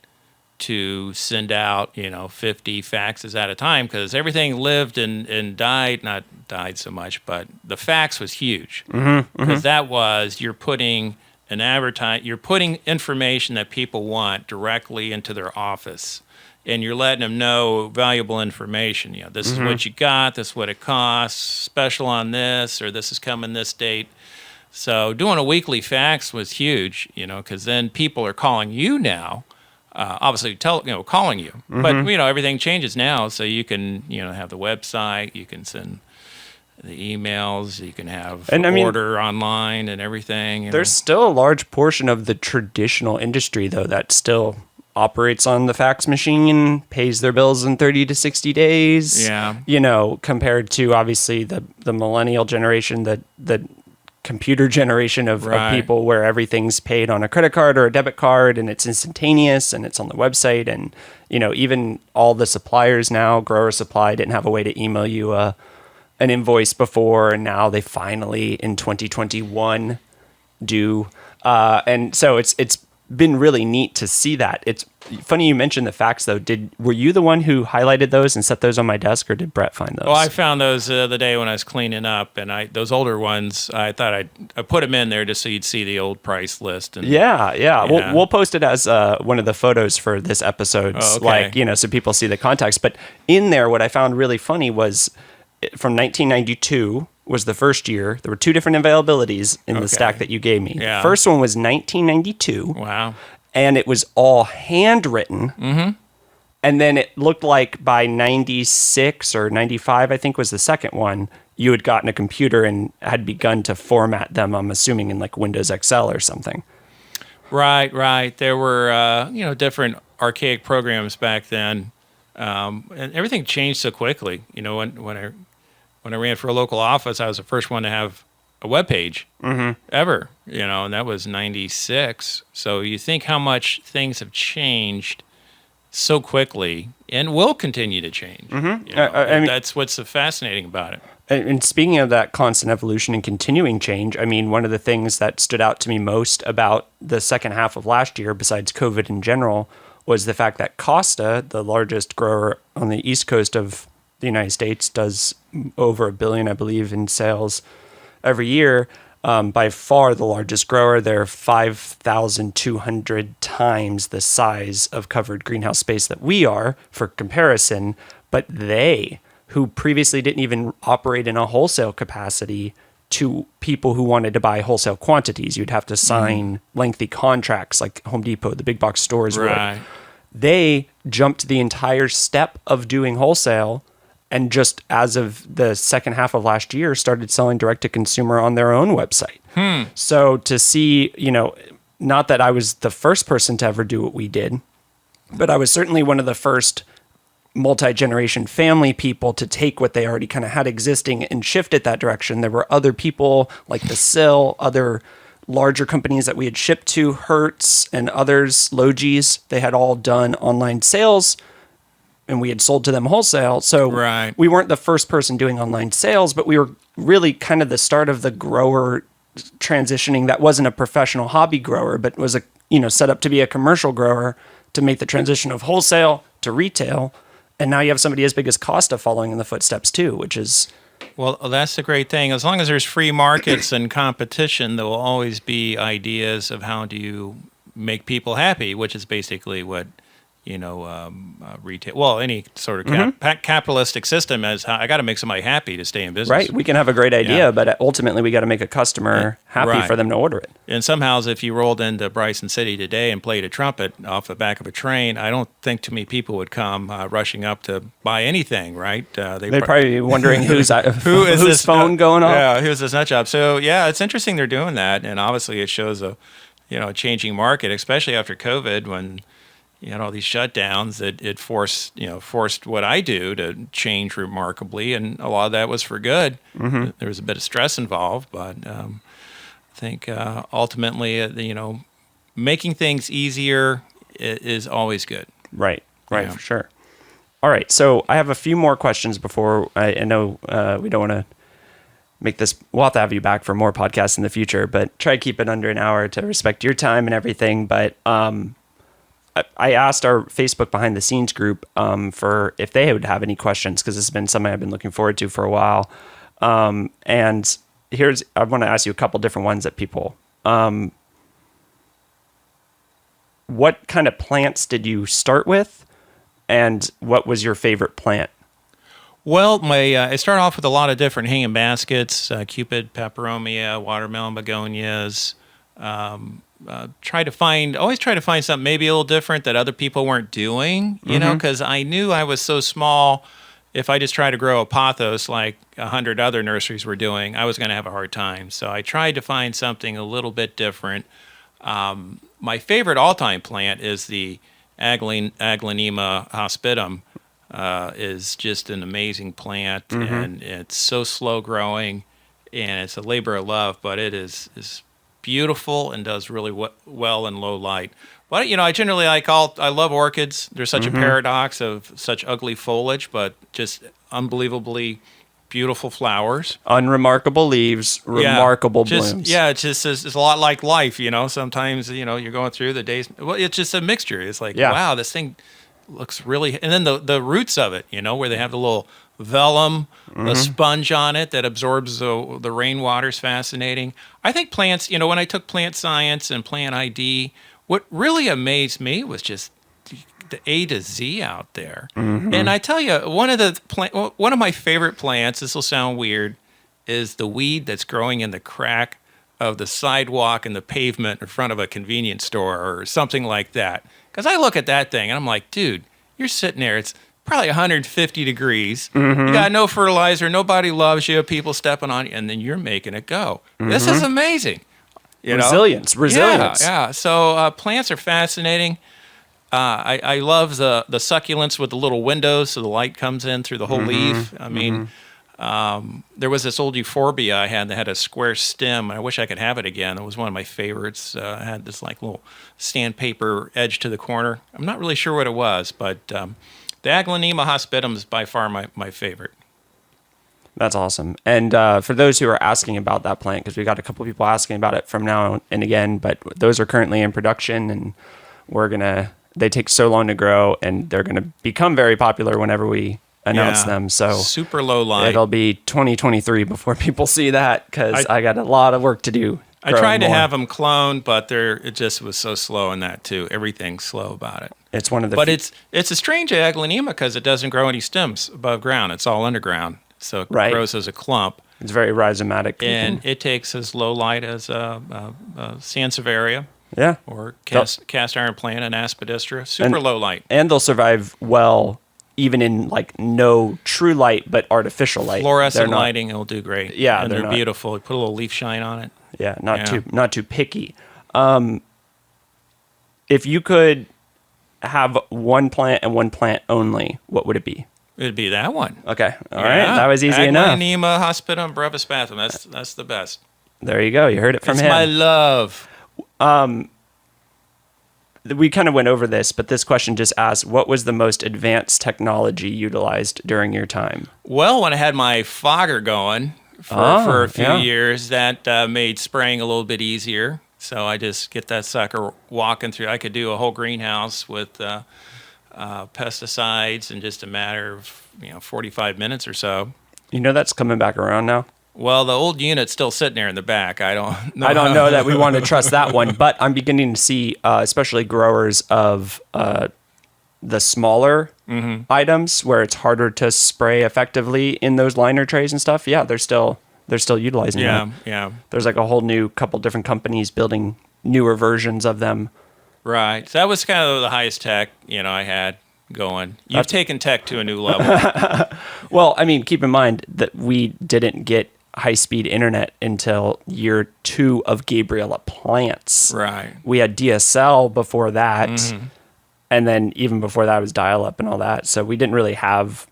to send out, 50 faxes at a time, because everything lived and died, not died so much, but the fax was huge. Because that was, you're putting information that people want directly into their office, and you're letting them know valuable information. This is what you got, this is what it costs, special on this, or this is coming this date. So doing a weekly fax was huge, because then people are calling you now. Obviously, calling you, but everything changes now. So you can, have the website, you can send the emails, you can have order online and everything. There's still a large portion of the traditional industry, though, that still operates on the fax machine, pays their bills in 30 to 60 days. Yeah, compared to obviously the millennial generation, the computer generation of people where everything's paid on a credit card or a debit card and it's instantaneous and it's on the website. And, even all the suppliers now, Grower Supply didn't have a way to email you an invoice before. And now they finally in 2021 do. And so it's been really neat to see that. It's funny you mentioned the facts, though. Were you the one who highlighted those and set those on my desk, or did Brett find those? Well, I found those the day when I was cleaning up, and those older ones, I thought I put them in there just so you'd see the old price list. And, yeah. We'll post it as one of the photos for this episode, so people see the context. But in there, what I found really funny was from 1992 was the first year. There were two different availabilities in the stack that you gave me. Yeah. First one was 1992. Wow. And it was all handwritten. Mm-hmm. And then it looked like by 96 or 95, I think was the second one, you had gotten a computer and had begun to format them, I'm assuming in like Windows XL or something. Right. There were, different archaic programs back then. And everything changed so quickly. When I ran for a local office, I was the first one to have a web page ever, and that was 96. So you think how much things have changed so quickly and will continue to change. That's what's so fascinating about it. And speaking of that constant evolution and continuing change, I mean, one of the things that stood out to me most about the second half of last year, besides COVID in general, was the fact that Costa, the largest grower on the East Coast of the United States, does over $1 billion, I believe, in sales every year. By far the largest grower. They're 5,200 times the size of covered greenhouse space that we are, for comparison. But they, who previously didn't even operate in a wholesale capacity, to people who wanted to buy wholesale quantities, you'd have to sign lengthy contracts like Home Depot, the big box stores would. They jumped the entire step of doing wholesale, and just as of the second half of last year, started selling direct to consumer on their own website. So to see, not that I was the first person to ever do what we did, but I was certainly one of the first multi-generation family people to take what they already kind of had existing and shift it that direction. There were other people like the Sill, other larger companies that we had shipped to, Hertz and others, Logis. They had all done online sales, and we had sold to them wholesale. So we weren't the first person doing online sales, but we were really kind of the start of the grower transitioning that wasn't a professional hobby grower, but was set up to be a commercial grower to make the transition of wholesale to retail. And now you have somebody as big as Costa following in the footsteps too, which is... Well, that's the great thing. As long as there's free markets and competition, there will always be ideas of how do you make people happy, which is basically what retail. Well, any sort of capitalistic system is how I got to make somebody happy to stay in business. Right. We can have a great idea, but ultimately we got to make a customer happy for them to order it. And somehow, if you rolled into Bryson City today and played a trumpet off the back of a train, I don't think too many people would come rushing up to buy anything. Right? They'd probably be wondering whose phone going off. Yeah, who's this nut job? So it's interesting they're doing that, and obviously it shows a changing market, especially after COVID when. All these shutdowns, it forced what I do to change remarkably, and a lot of that was for good. There was a bit of stress involved, but I think ultimately, making things easier is always good. Right, for sure. All right, so I have a few more questions before I know we don't want to make this. We'll have to have you back for more podcasts in the future, but try to keep it under an hour to respect your time and everything. But I asked our Facebook behind the scenes group for if they would have any questions, because this has been something I've been looking forward to for a while. And I want to ask you a couple different ones that people, what kind of plants did you start with, and what was your favorite plant? Well, I started off with a lot of different hanging baskets, Cupid, peperomia, watermelon begonias, always try to find something maybe a little different that other people weren't doing, because I knew I was so small. If I just tried to grow a pothos like 100 other nurseries were doing, I was going to have a hard time. So I tried to find something a little bit different. My favorite all-time plant is the Aglaonema hospitum. Is just an amazing plant, and it's so slow growing, and it's a labor of love, but it is beautiful and does really well in low light. But I generally I love orchids. There's such a paradox of such ugly foliage, but just unbelievably beautiful flowers. Unremarkable leaves, remarkable blooms. Yeah, it's a lot like life, Sometimes, you're going through the days. Well, it's just a mixture. It's like, wow, this thing looks really. And then the roots of it, where they have the little vellum, the sponge on it that absorbs the rainwater is fascinating. I think plants, when I took plant science and plant ID, what really amazed me was just the A to Z out there. And I tell you, one of my favorite plants, this will sound weird, is the weed that's growing in the crack of the sidewalk and the pavement in front of a convenience store or something like that. Because I look at that thing and I'm like, dude, you're sitting there. It's probably 150 degrees. You got no fertilizer. Nobody loves you. People stepping on you. And then you're making it go. This is amazing. Resilience. Yeah. So plants are fascinating. I love the succulents with the little windows so the light comes in through the whole leaf. I mean, there was this old euphorbia I had that had a square stem. I wish I could have it again. It was one of my favorites. It had this like little sandpaper edge to the corner. I'm not really sure what it was, but the Aglaonema hospitum is by far my favorite. That's awesome. And for those who are asking about that plant, because we got a couple people asking about it from now and again, but those are currently in production and they take so long to grow and they're going to become very popular whenever we announce them. So super low light. It'll be 2023 before people see that because I got a lot of work to do. I tried to have them cloned, but it just was so slow in that too. Everything's slow about it. It's one of the. But it's a strange Aglaonema because it doesn't grow any stems above ground. It's all underground, so it grows as a clump. It's very rhizomatic, and it takes as low light as a Sansevieria. Yeah. Or cast iron plant and aspidistra. Super low light. And they'll survive well even in like no true light but artificial light. Fluorescent lighting will do great. Yeah. And they're beautiful. You put a little leaf shine on it. Yeah, not too picky. If you could have one plant and one plant only, what would it be? It'd be that one. Okay. All right. That was easy enough. Aglaonema hospitum brevispathum. That's the best. There you go. You heard it from him. It's my love. We kind of went over this, but this question just asked, what was the most advanced technology utilized during your time? Well, when I had my fogger going for a few years, that made spraying a little bit easier. So I just get that sucker walking through. I could do a whole greenhouse with pesticides in just a matter of 45 minutes or so. That's coming back around now. Well, the old unit's still sitting there in the back. I don't know that we want to trust that one, but I'm beginning to see, especially growers of the smaller items where it's harder to spray effectively in those liner trays and stuff. Yeah, they're still utilizing that. Yeah. There's like a whole new couple different companies building newer versions of them. Right. So that was kind of the highest tech, I had going. You've taken tech to a new level. Well, I mean, keep in mind that we didn't get high-speed internet until year 2 of Gabriela plants. Right. We had DSL before that, and then even before that was dial-up and all that. So we didn't really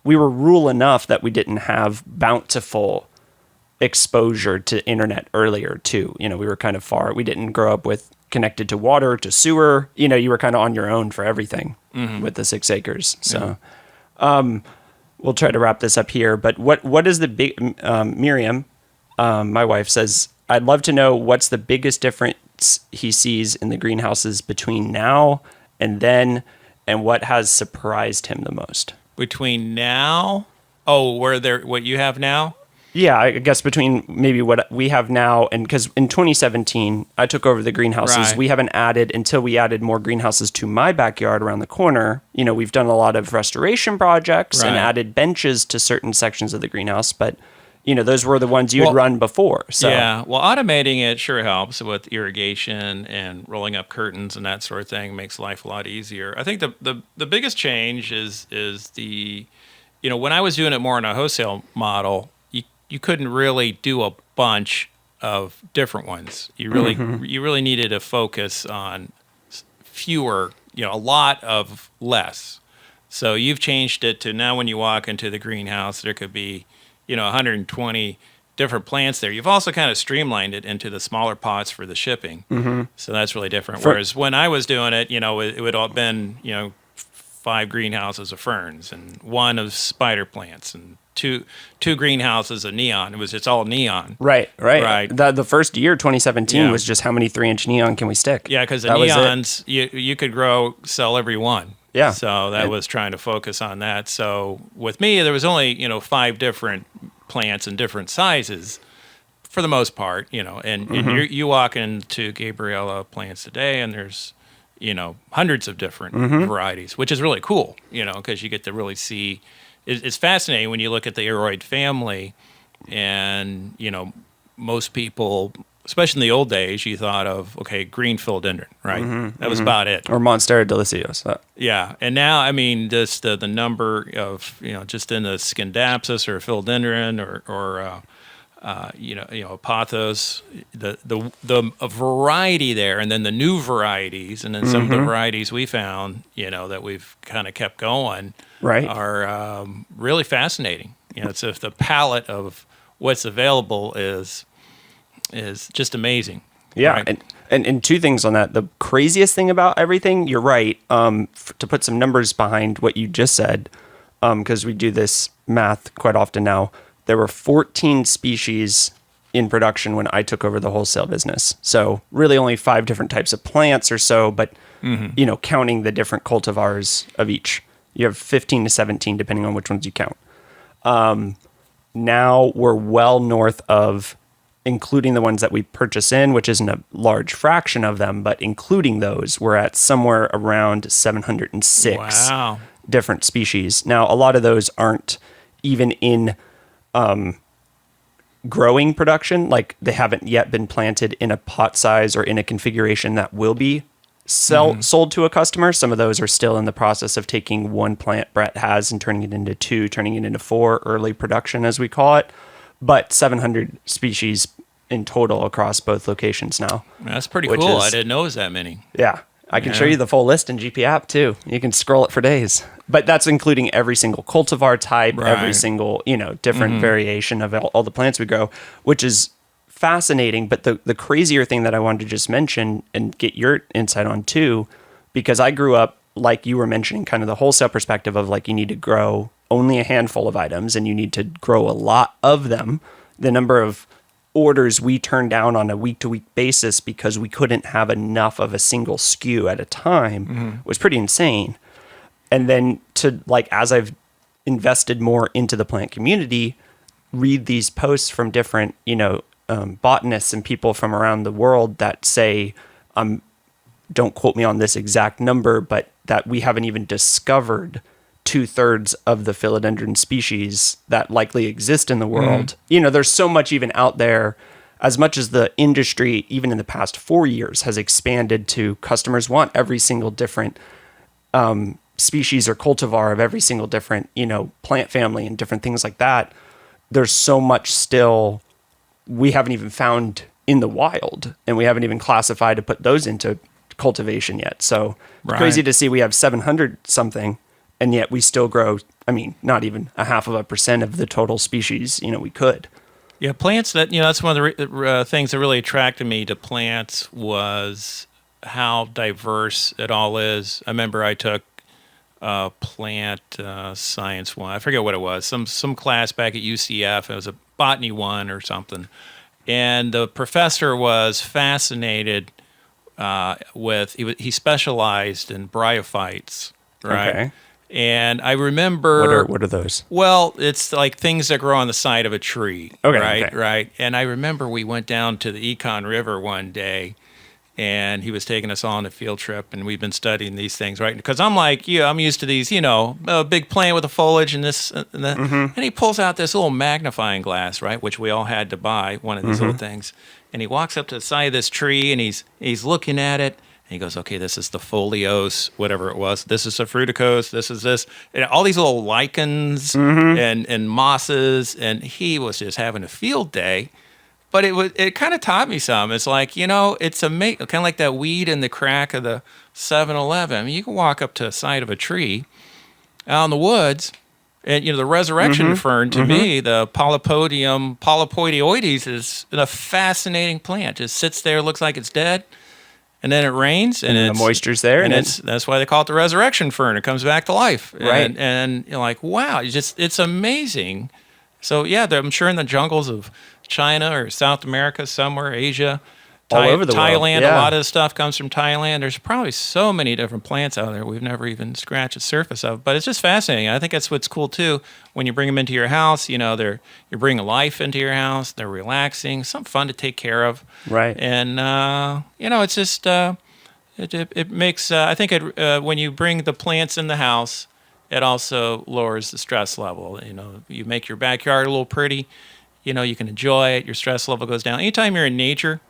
we were rural enough that we didn't have bountiful exposure to internet earlier too. We were kind of far. We didn't grow up with connected to water, to sewer. You were kind of on your own for everything with the 6 acres. So we'll try to wrap this up here. But what is the big, Miriam, my wife says, I'd love to know what's the biggest difference he sees in the greenhouses between now and then, and what has surprised him the most. Between now? Oh, what you have now? Yeah, I guess between maybe what we have now and because in 2017, I took over the greenhouses. Right. We haven't until we added more greenhouses to my backyard around the corner. We've done a lot of restoration projects and added benches to certain sections of the greenhouse, but those were the ones you'd run before. So. Yeah, well, automating it sure helps with irrigation and rolling up curtains and that sort of thing makes life a lot easier. I think the biggest change is the, when I was doing it more in a wholesale model, you couldn't really do a bunch of different ones. You really needed to focus on fewer, a lot of less. So you've changed it to now when you walk into the greenhouse, there could be, 120 different plants there. You've also kind of streamlined it into the smaller pots for the shipping. So that's really different. Whereas when I was doing it, it would all been, 5 greenhouses of ferns and 1 of spider plants and two greenhouses of neon. It's all neon. Right. Right. The first year, 2017, was just how many 3-inch neon can we stick? Yeah, because the neons, you could sell every one. Yeah. So that was trying to focus on that. So with me, there was only, 5 different plants in different sizes for the most part, and you walk into Gabriela plants today and there's, hundreds of different varieties, which is really cool, because you get to really see. It's fascinating when you look at the aroid family, and most people, especially in the old days, you thought of green philodendron, right? That was about it, or Monstera deliciosa. Yeah, and now I mean, just the number of just in the Scindapsus or philodendron or Apothos, the variety there, and then the new varieties, and then some of the varieties we found, that we've kind of kept going, right, are really fascinating. It's if the palette of what's available is just amazing. Yeah, right? and 2 things on that. The craziest thing about everything, you're right, to put some numbers behind what you just said, because we do this math quite often now. There were 14 species in production when I took over the wholesale business. So really only 5 different types of plants or so, but counting the different cultivars of each, you have 15 to 17 depending on which ones you count. Now we're well north of, including the ones that we purchase in, which isn't a large fraction of them, but including those, we're at somewhere around 706 different species. Now, a lot of those aren't even in growing production, like they haven't yet been planted in a pot size or in a configuration that will be sold to a customer. Some of those are still in the process of taking 1 plant Brett has and turning it into 2, turning it into 4, early production as we call it. But 700 species in total across both locations now. That's pretty cool. I didn't know it was that many. Yeah. I can show you the full list in GP app too. You can scroll it for days. But that's including every single cultivar type, every single, different variation of all the plants we grow, which is fascinating. But the crazier thing that I wanted to just mention and get your insight on too, because I grew up, like you were mentioning, kind of the wholesale perspective of like you need to grow only a handful of items and you need to grow a lot of them. The number of orders we turned down on a week-to-week basis because we couldn't have enough of a single SKU at a time was pretty insane. And then to, like, as I've invested more into the plant community, read these posts from different, botanists and people from around the world that say, don't quote me on this exact number, but that we haven't even discovered 2/3 of the philodendron species that likely exist in the world. There's so much even out there, as much as the industry, even in the past 4 years, has expanded to customers want every single different species or cultivar of every single different, plant family and different things like that. There's so much still we haven't even found in the wild, and we haven't even classified to put those into cultivation yet. So it's crazy to see we have 700 something, and yet we still grow, not even 0.5% of the total species, we could. Yeah, plants, that's one of the things that really attracted me to plants was how diverse it all is. I remember I took plant science 1. I forget what it was. Some class back at UCF. It was a botany 1 or something. And the professor was fascinated he specialized in bryophytes, right? Okay. And I remember... What are those? Well, it's like things that grow on the side of a tree, right? Right. And I remember we went down to the Econ River one day, and he was taking us all on a field trip, and we've been studying these things, right? Because I'm like, I'm used to these, a big plant with the foliage and this and that. And he pulls out this little magnifying glass, right, which we all had to buy, one of these little things. And he walks up to the side of this tree, and he's looking at it. And he goes, okay, this is the foliose, whatever it was. This is the fruticose. This is this. And all these little lichens and mosses. And he was just having a field day. But it kind of taught me some. It's like, it's amazing. Kind of like that weed in the crack of the 7-Eleven. You can walk up to the side of a tree out in the woods. And, the resurrection fern, to me, the polypoidioides is a fascinating plant. Just sits there, looks like it's dead. and then it rains, and the moisture's there, and that's why they call it the resurrection fern. It comes back to life, right? And you're like, wow, it's amazing. So yeah, I'm sure in the jungles of China or South America, somewhere, Asia, all over the Thailand, world. Yeah. a lot of the stuff comes from Thailand. There's probably so many different plants out there we've never even scratched the surface of. But it's just fascinating. I think that's what's cool too. When you bring them into your house, you're bringing life into your house. They're relaxing, something fun to take care of. Right. And it's just it makes. I think when you bring the plants in the house, it also lowers the stress level. You make your backyard a little pretty. You can enjoy it. Your stress level goes down. Anytime you're in nature,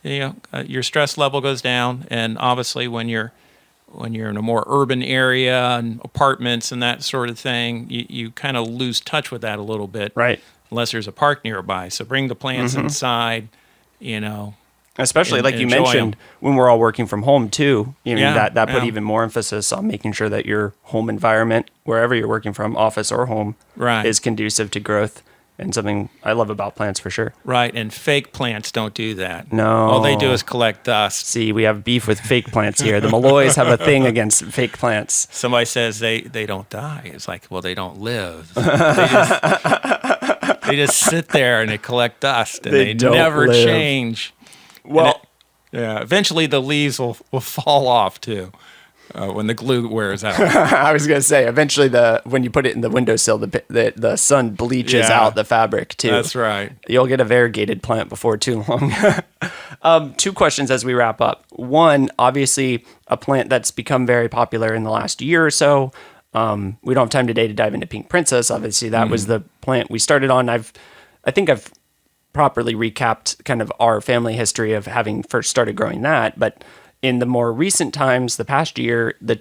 your stress level goes down. And obviously, when you're in a more urban area and apartments and that sort of thing, you kind of lose touch with that a little bit. Right. Unless there's a park nearby. So bring the plants inside. Especially like you enjoy mentioned, 'em. when we're all working from home too. That put Yeah. even more emphasis on making sure that your home environment, wherever you're working from, office or home, Right. is conducive to growth. And something I love about plants for sure. Right, and fake plants don't do that. No. All they do is collect dust. See, we have beef with fake plants here. The Malloys have a thing against fake plants. Somebody says they don't die. It's like, well, they don't live. They just sit there and they collect dust, and they don't never live. change. Well, Eventually the leaves will fall off too when the glue wears out. I was gonna say, eventually when you put it in the windowsill, the sun bleaches Yeah. out the fabric too. That's right. You'll get a variegated plant before too long. 2 questions as we wrap up. One, obviously, a plant that's become very popular in the last year or so. We don't have time today to dive into Pink Princess. Obviously, that was the plant we started on. I think I've properly recapped kind of our family history of having first started growing that, but in the more recent times, the past year, the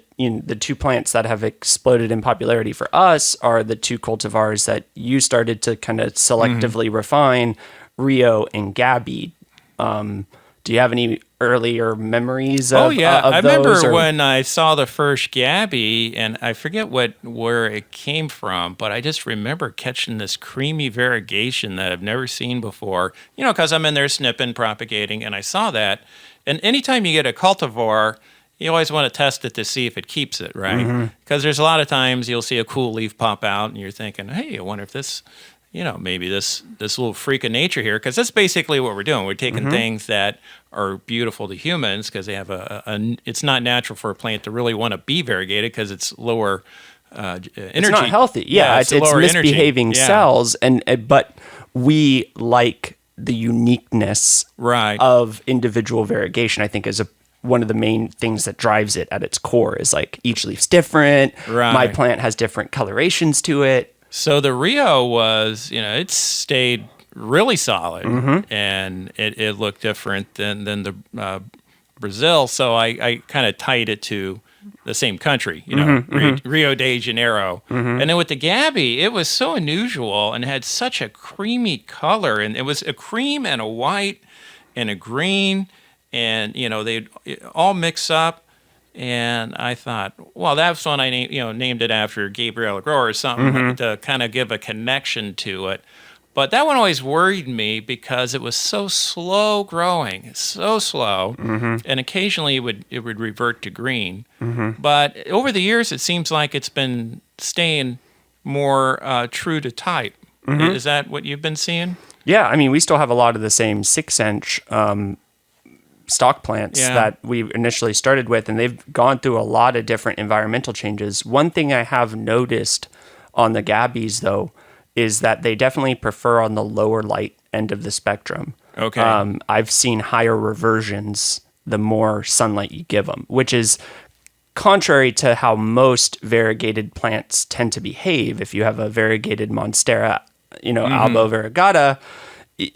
2 plants that have exploded in popularity for us are the 2 cultivars that you started to kind of selectively refine, Rio and Gabby. Do you have any earlier memories of, I those? remember when I saw the first Gabby, and I forget where it came from, but I just remember catching this creamy variegation that I've never seen before, because I'm in there snipping, propagating, and I saw that. And anytime you get a cultivar, you always want to test it to see if it keeps it, right? Because there's a lot of times you'll see a cool leaf pop out, and you're thinking, hey, I wonder if this, maybe this little freak of nature here, because that's basically what we're doing. We're taking things that are beautiful to humans because they have it's not natural for a plant to really want to be variegated because it's lower energy. It's not healthy. Yeah, it's lower misbehaving energy. Yeah. cells, but we like the uniqueness Right. of individual variegation. I think is one of the main things that drives it at its core is like each leaf's different. Right. My plant has different colorations to it. So the Rio was, it stayed really solid, and it looked different than the Brazil. So I kind of tied it to the same country, Rio de Janeiro. And then with the Gabby, it was so unusual and had such a creamy color, and it was a cream and a white and a green, and they'd all mix up. And I thought, well, that's when I named it after Gabriela grower or something to kind of give a connection to it. But that one always worried me because it was so slow growing, so slow, and occasionally it would revert to green. But over the years, it seems like it's been staying more true to type. Is that what you've been seeing? Yeah, I mean, we still have a lot of the same 6-inch stock plants that we initially started with, and they've gone through a lot of different environmental changes. One thing I have noticed on the Gabbies, though, is that they definitely prefer on the lower light end of the spectrum. Okay. I've seen higher reversions the more sunlight you give them, which is contrary to how most variegated plants tend to behave. If you have a variegated Monstera, Albo variegata,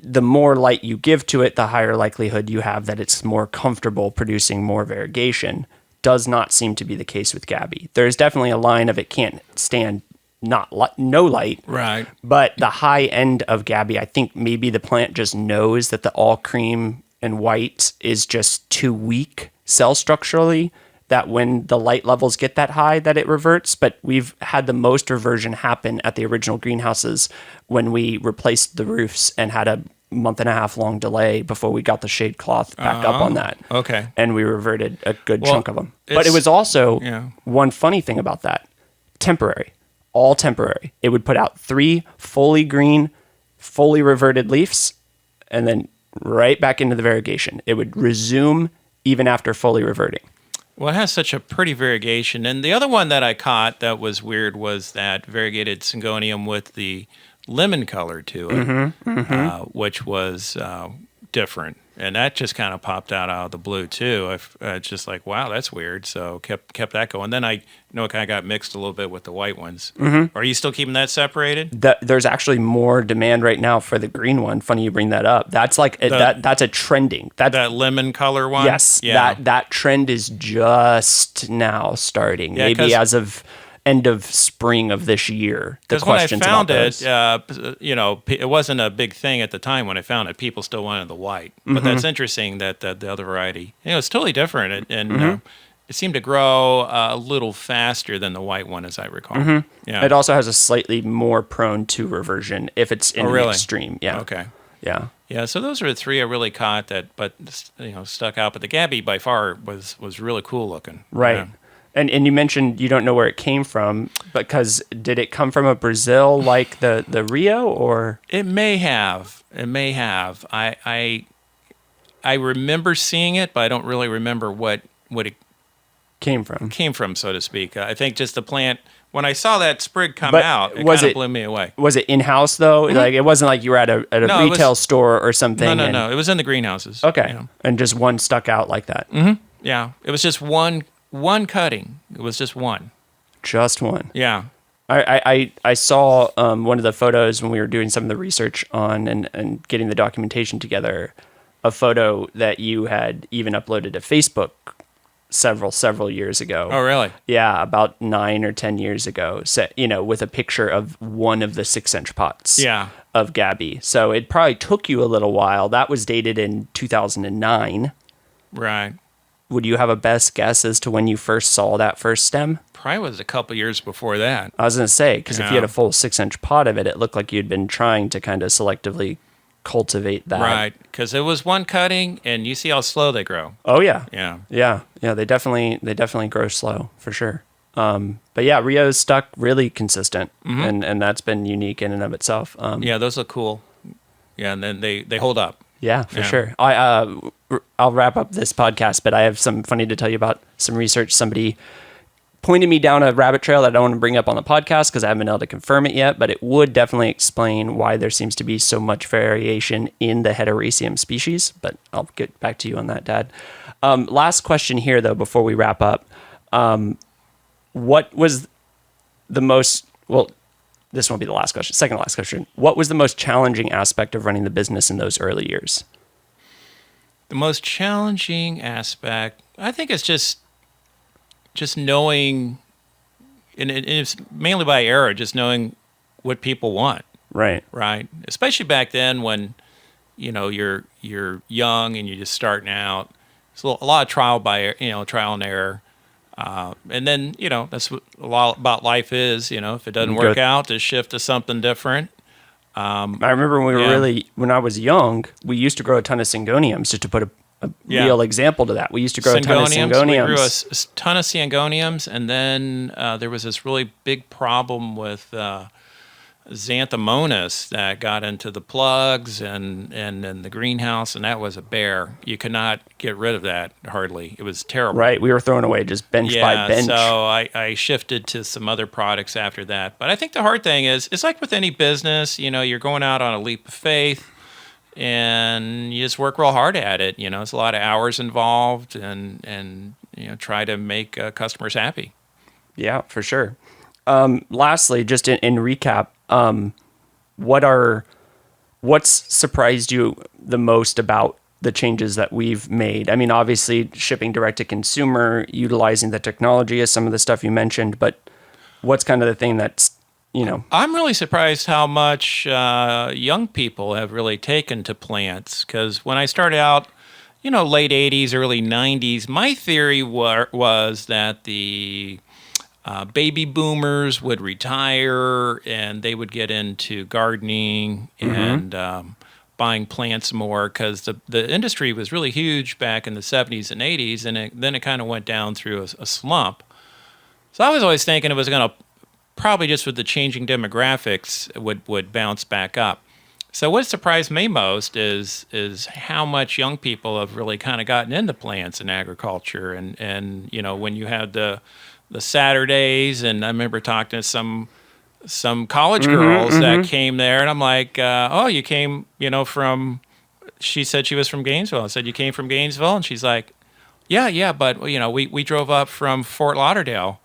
the more light you give to it, the higher likelihood you have that it's more comfortable producing more variegation. Does not seem to be the case with Gabby. There's definitely a line of it can't stand no light. Right. But the high end of Gabby, I think maybe the plant just knows that the all cream and white is just too weak cell structurally, that when the light levels get that high that it reverts. But we've had the most reversion happen at the original greenhouses when we replaced the roofs and had a month and a half long delay before we got the shade cloth back up on that. Okay. And we reverted a good chunk of them. But it's- it was also Yeah. one funny thing about that. Temporary. All temporary. It would put out 3 fully green, fully reverted leaves, and then right back into the variegation. It would resume even after fully reverting. Well, it has such a pretty variegation. And the other one that I caught that was weird was that variegated syngonium with the lemon color to it, which was different. And that just kind of popped out of the blue, too. It's just like, wow, that's weird. So kept that going. Then I know it kind of got mixed a little bit with the white ones. Are you still keeping that separated? There's actually more demand right now for the green one. Funny you bring that up. That's like that's a trending. That lemon color one? Yes. Yeah. That trend is just now starting. Yeah, maybe as of end of spring of this year. The Because when I questions found about it, those. it wasn't a big thing at the time when I found it. People still wanted the white. But that's interesting that the other variety, it's totally different. And it seemed to grow a little faster than the white one, as I recall. Yeah. It also has a slightly more prone to reversion if it's in the extreme. Yeah. Okay. Yeah. Yeah, so those are the 3 I really caught but stuck out. But the Gabby by far was really cool looking. Right. Yeah. And you mentioned you don't know where it came from, because did it come from a Brazil like the Rio, or? It may have. I remember seeing it, but I don't really remember what it Came from, so to speak. I think just the plant. When I saw that sprig come But out, it was kind of it- blew me away. Was it in-house though? Like, it wasn't like you were at a No, it was- retail store or something. No. It was in the greenhouses. Okay. And just one stuck out like that. Yeah. It was just one cutting. It was just one. Just one. Yeah. I saw one of the photos when we were doing some of the research on and getting the documentation together, a photo that you had even uploaded to Facebook several years ago. Oh, really? Yeah, about 9 or 10 years ago. So, with a picture of one of the 6-inch pots. Yeah. Of Gabby. So it probably took you a little while. That was dated in 2009. Right. Would you have a best guess as to when you first saw that first stem? Probably was a couple years before that. I was going to say, because if you Yeah. had a full 6-inch pot of it, it looked like you'd been trying to kind of selectively cultivate that. Right. Because it was one cutting, and you see how slow they grow. Oh yeah. Yeah. Yeah. They definitely grow slow for sure. But yeah, Rio's stuck really consistent, and that's been unique in and of itself. Yeah, those look cool. Yeah, and then they hold up. Yeah, for Yeah. sure. I'll wrap up this podcast, but I have some funny to tell you about some research. Somebody pointed me down a rabbit trail that I don't want to bring up on the podcast because I haven't been able to confirm it yet, but it would definitely explain why there seems to be so much variation in the Heteroecium species. But I'll get back to you on that, Dad. Last question here, though, before we wrap up. What was the most, well, this won't be the last question, second to last question. What was the most challenging aspect of running the business in those early years? The most challenging aspect, I think, is just knowing, and it's mainly by era, just knowing what people want. Right. Right. Especially back then when, you're young and you're just starting out. It's a lot of trial and error. And then, that's what a lot about life is, if it doesn't work out, to shift to something different. I remember when when I was young, we used to grow a ton of syngoniums, just to put a real example to that. We used to grow a ton of syngoniums. We grew a ton of syngoniums, and then there was this really big problem with Xanthomonas that got into the plugs and the greenhouse, and that was a bear. You could not get rid of that hardly. It was terrible. Right. We were throwing away just bench by bench. So I shifted to some other products after that. But I think the hard thing is, it's like with any business, you're going out on a leap of faith, and you just work real hard at it. It's a lot of hours involved, and try to make customers happy. Yeah, for sure. Lastly, just in recap, what's surprised you the most about the changes that we've made? I mean, obviously shipping direct to consumer, utilizing the technology is some of the stuff you mentioned, but what's kind of the thing that's, I'm really surprised how much young people have really taken to plants, because when I started out, late 80s, early 90s, my theory was that the baby boomers would retire and they would get into gardening and buying plants more because the industry was really huge back in the 70s and 80s, and then it kind of went down through a slump. So I was always thinking it was going to probably just with the changing demographics would bounce back up. So what surprised me most is how much young people have really kind of gotten into plants and agriculture, and when you had the Saturdays, and I remember talking to some college girls that came there, and I'm like, oh, you came, from, she said she was from Gainesville. I said, you came from Gainesville? And she's like, yeah, but, we drove up from Fort Lauderdale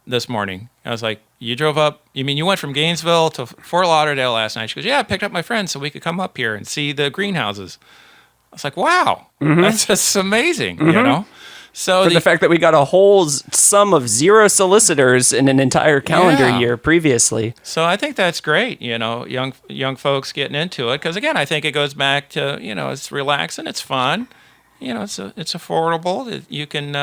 this morning. I was like, you drove up, you mean you went from Gainesville to Fort Lauderdale last night? She goes, yeah, I picked up my friends so we could come up here and see the greenhouses. I was like, wow, that's just amazing, So for the fact that we got a whole sum of 0 solicitors in an entire calendar year previously. So I think that's great, young folks getting into it. Because again, I think it goes back to, it's relaxing, it's fun, it's affordable. You can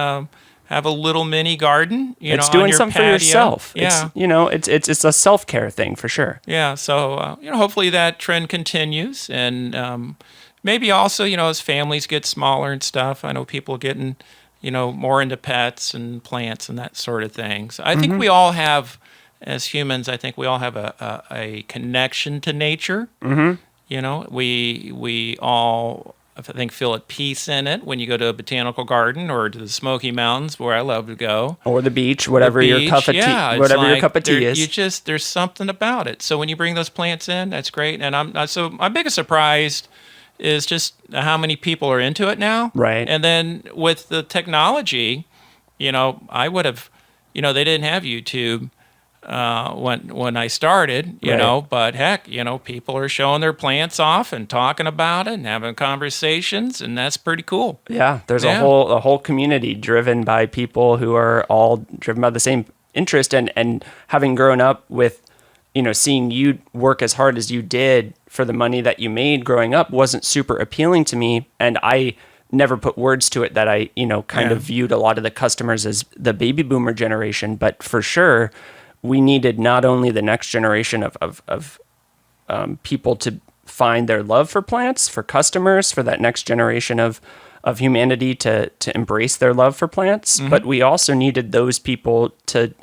have a little mini garden, it's on doing your something patio. for yourself. Yeah. It's a self-care thing for sure. Yeah. So, hopefully that trend continues. And maybe also, as families get smaller and stuff, I know people getting, more into pets and plants and that sort of thing. So I think we all have, as humans, I think we all have a connection to nature. We all, I think, feel at peace in it when you go to a botanical garden or to the Smoky Mountains, where I love to go, or the beach, whatever your cup of tea, your cup of tea is. There's something about it. So when you bring those plants in, that's great. And so my biggest surprise is just how many people are into it now. Right. And then with the technology, I would have, they didn't have YouTube when I started, but heck, people are showing their plants off and talking about it and having conversations, and that's pretty cool. Yeah, there's a whole community driven by people who are all driven by the same interest, and having grown up with, seeing you work as hard as you did for the money that you made growing up wasn't super appealing to me, and I never put words to it that I, kind of viewed a lot of the customers as the baby boomer generation, but for sure, we needed not only the next generation of people to find their love for plants, for customers, for that next generation of humanity to embrace their love for plants, but we also needed those people to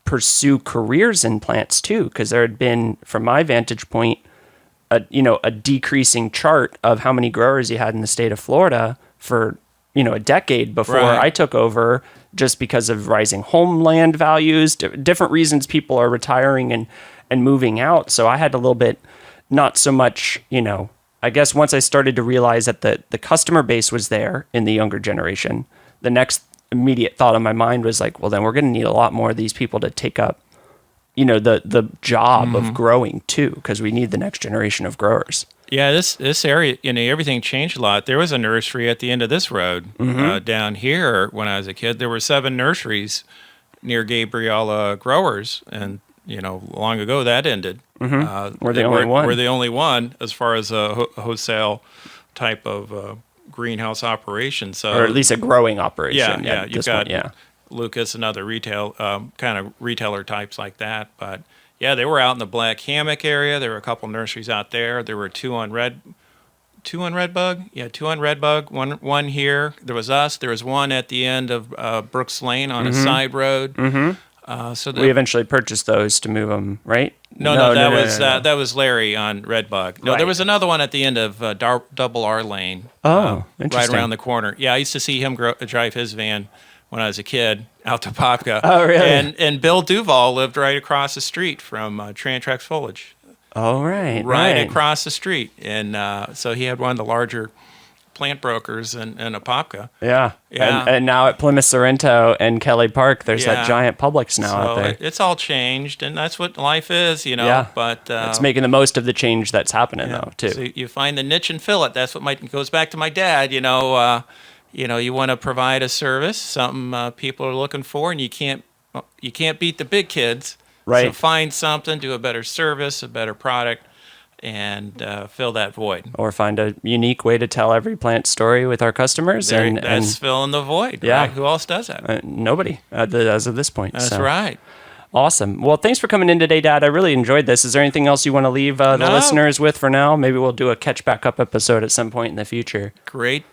pursue careers in plants too, because there had been, from my vantage point, a decreasing chart of how many growers you had in the state of Florida for a decade before I took over, just because of rising homeland values, different reasons people are retiring and moving out. So I had a little bit, not so much, I guess once I started to realize that the customer base was there in the younger generation, the next immediate thought in my mind was like, well, then we're going to need a lot more of these people to take up, the job of growing too, because we need the next generation of growers. Yeah, this area, everything changed a lot. There was a nursery at the end of this road down here when I was a kid. There were 7 nurseries near Gabriela growers, and long ago that ended. We're the only one. We're the only one as far as a wholesale type of greenhouse operation. So, or at least a growing operation. Yeah, you've got Lucas and other retail kind of retailer types like that, but. Yeah, they were out in the Black Hammock area. There were a couple nurseries out there. There were 2 on Redbug. Yeah, 2 on Redbug. One here. There was us. There was one at the end of Brooks Lane on a side road. So we eventually purchased those to move them, right? No, that was Larry on Redbug. No, there was another one at the end of Double R Lane. Oh, interesting. Right around the corner. Yeah, I used to see him drive his van when I was a kid out to Popka. Oh, really? And Bill Duval lived right across the street from Trantrax Foliage. Oh, right. Right across the street. And so he had one of the larger plant brokers in Apopka. Yeah. And now at Plymouth Sorrento and Kelly Park, there's that giant Publix now out there. It's all changed, and that's what life is, Yeah. But it's making the most of the change that's happening, though, too. So you find the niche and fill it. That's what goes back to my dad, you want to provide a service, something people are looking for, and you can't beat the big kids. Right. So find something, do a better service, a better product, and fill that void. Or find a unique way to tell every plant story with our customers. That's filling the void. Yeah. Right? Who else does that? Nobody as of this point. That's right. Awesome. Well, thanks for coming in today, Dad. I really enjoyed this. Is there anything else you want to leave the listeners with for now? Maybe we'll do a catch back up episode at some point in the future. Great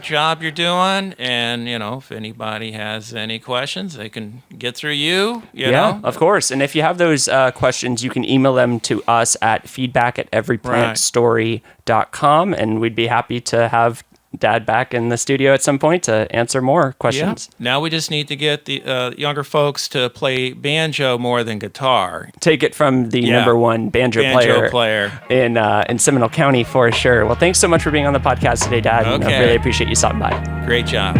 job you're doing. And, if anybody has any questions, they can get through you know. Of course. And if you have those questions, you can email them to us at feedback@everyplantstory.com, and we'd be happy to have Dad back in the studio at some point to answer more questions. Yeah. Now we just need to get the younger folks to play banjo more than guitar. Take it from the number one banjo player in Seminole County for sure. Well, thanks so much for being on the podcast today, Dad. Okay. And I really appreciate you stopping by. Great job.